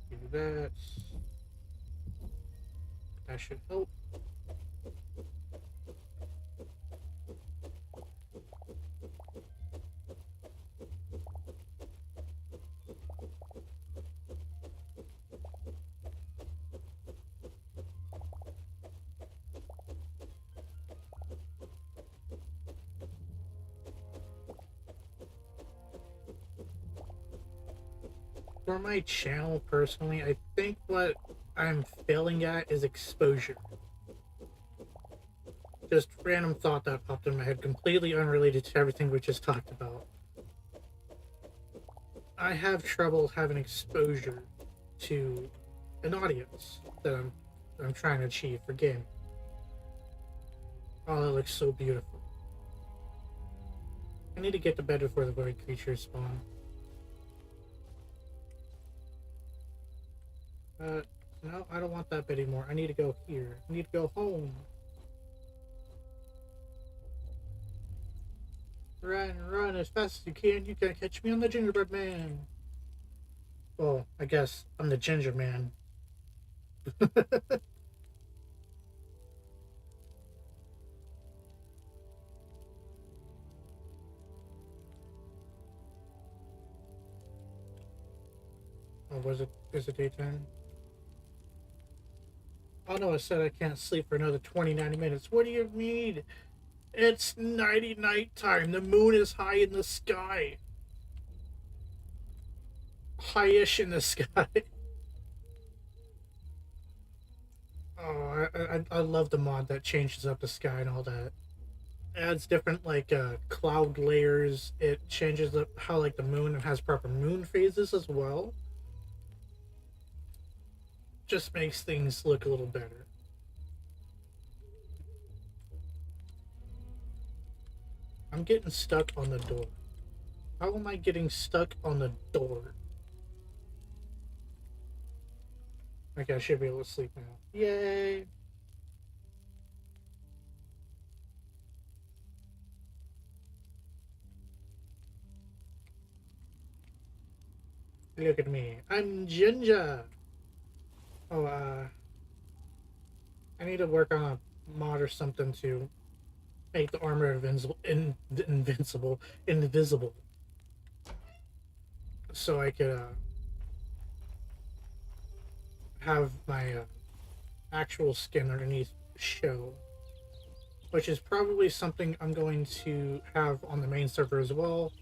Do that. That should help. For my channel personally, I think what I'm failing at is exposure. Just random thought that popped in my head, completely unrelated to everything we just talked about. I have trouble having exposure to an audience that I'm trying to achieve for gaming. Oh, it looks so beautiful. I need to get to bed before the void creatures spawn. No, I don't want that bed anymore. I need to go here. I need to go home. Run, run as fast as you can. You can't catch me. I'm the gingerbread man. Well, I guess I'm the ginger man. Oh, was it? Is it daytime? Oh no, I said I can't sleep for another 29 minutes. What do you mean? It's night time. The moon is high in the sky. High-ish in the sky. Oh, I love the mod that changes up the sky and all that. Adds different like cloud layers. It changes up how like the moon and has proper moon phases as well. Just makes things look a little better. I'm getting stuck on the door. How am I getting stuck on the door? Okay, I should be able to sleep now. Yay! Look at me. I'm Ginger! Oh, I need to work on a mod or something to make the armor invisible. So I could, have my, actual skin underneath show. Which is probably something I'm going to have on the main server as well.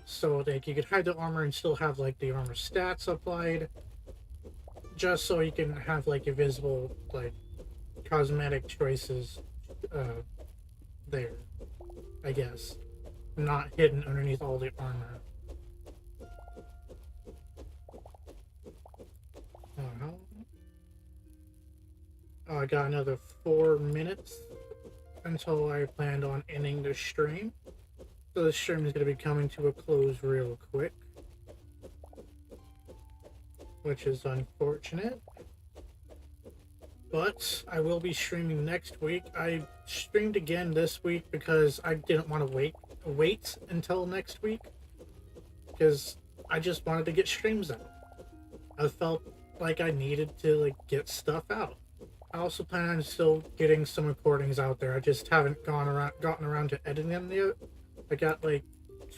So that you could hide the armor and still have like the armor stats applied. Just so you can have like a visible like cosmetic choices there, I guess. Not hidden underneath all the armor. Oh, I got another 4 minutes until I planned on ending the stream. So the stream is going to be coming to a close real quick, which is unfortunate. But I will be streaming next week. I streamed again this week because I didn't want to wait until next week, because I just wanted to get streams out. I felt like I needed to get stuff out. I also plan on still getting some recordings out there. I just haven't gotten around to editing them yet. I got like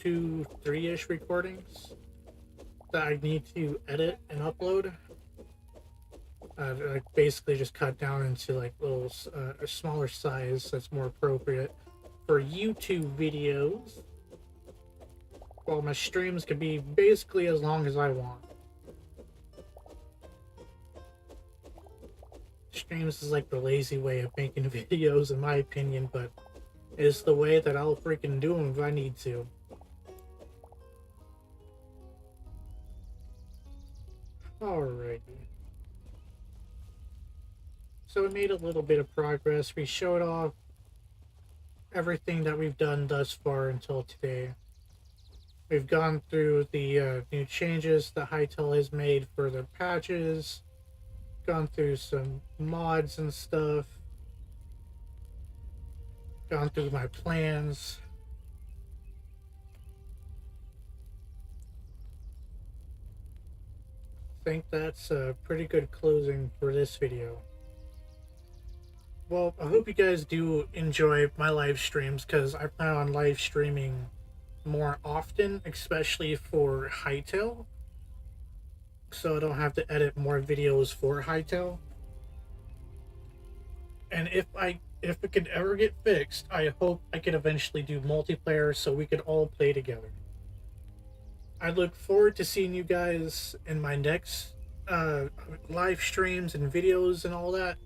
2, 3-ish recordings that I need to edit and upload. Like basically just cut down into like little a smaller size that's more appropriate for YouTube videos. While my streams can be basically as long as I want. Streams is like the lazy way of making videos, in my opinion, but it's the way that I'll freaking do them if I need to. Alrighty. So we made a little bit of progress. We showed off everything that we've done thus far until today. We've gone through the new changes that Hytale has made for their patches, gone through some mods and stuff, gone through my plans. I think that's a pretty good closing for this video. Well, I hope you guys do enjoy my live streams, because I plan on live streaming more often, especially for Hytale, so I don't have to edit more videos for Hytale. And if it could ever get fixed, I hope I could eventually do multiplayer so we could all play together. I look forward to seeing you guys in my next live streams and videos and all that.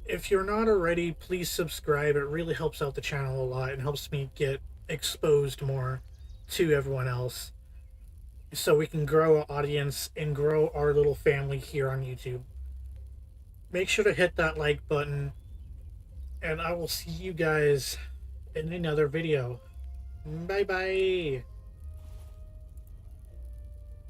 If you're not already, please subscribe. It really helps out the channel a lot and helps me get exposed more to everyone else, so we can grow our audience and grow our little family here on YouTube. Make sure to hit that like button, and I will see you guys in another video. Bye bye.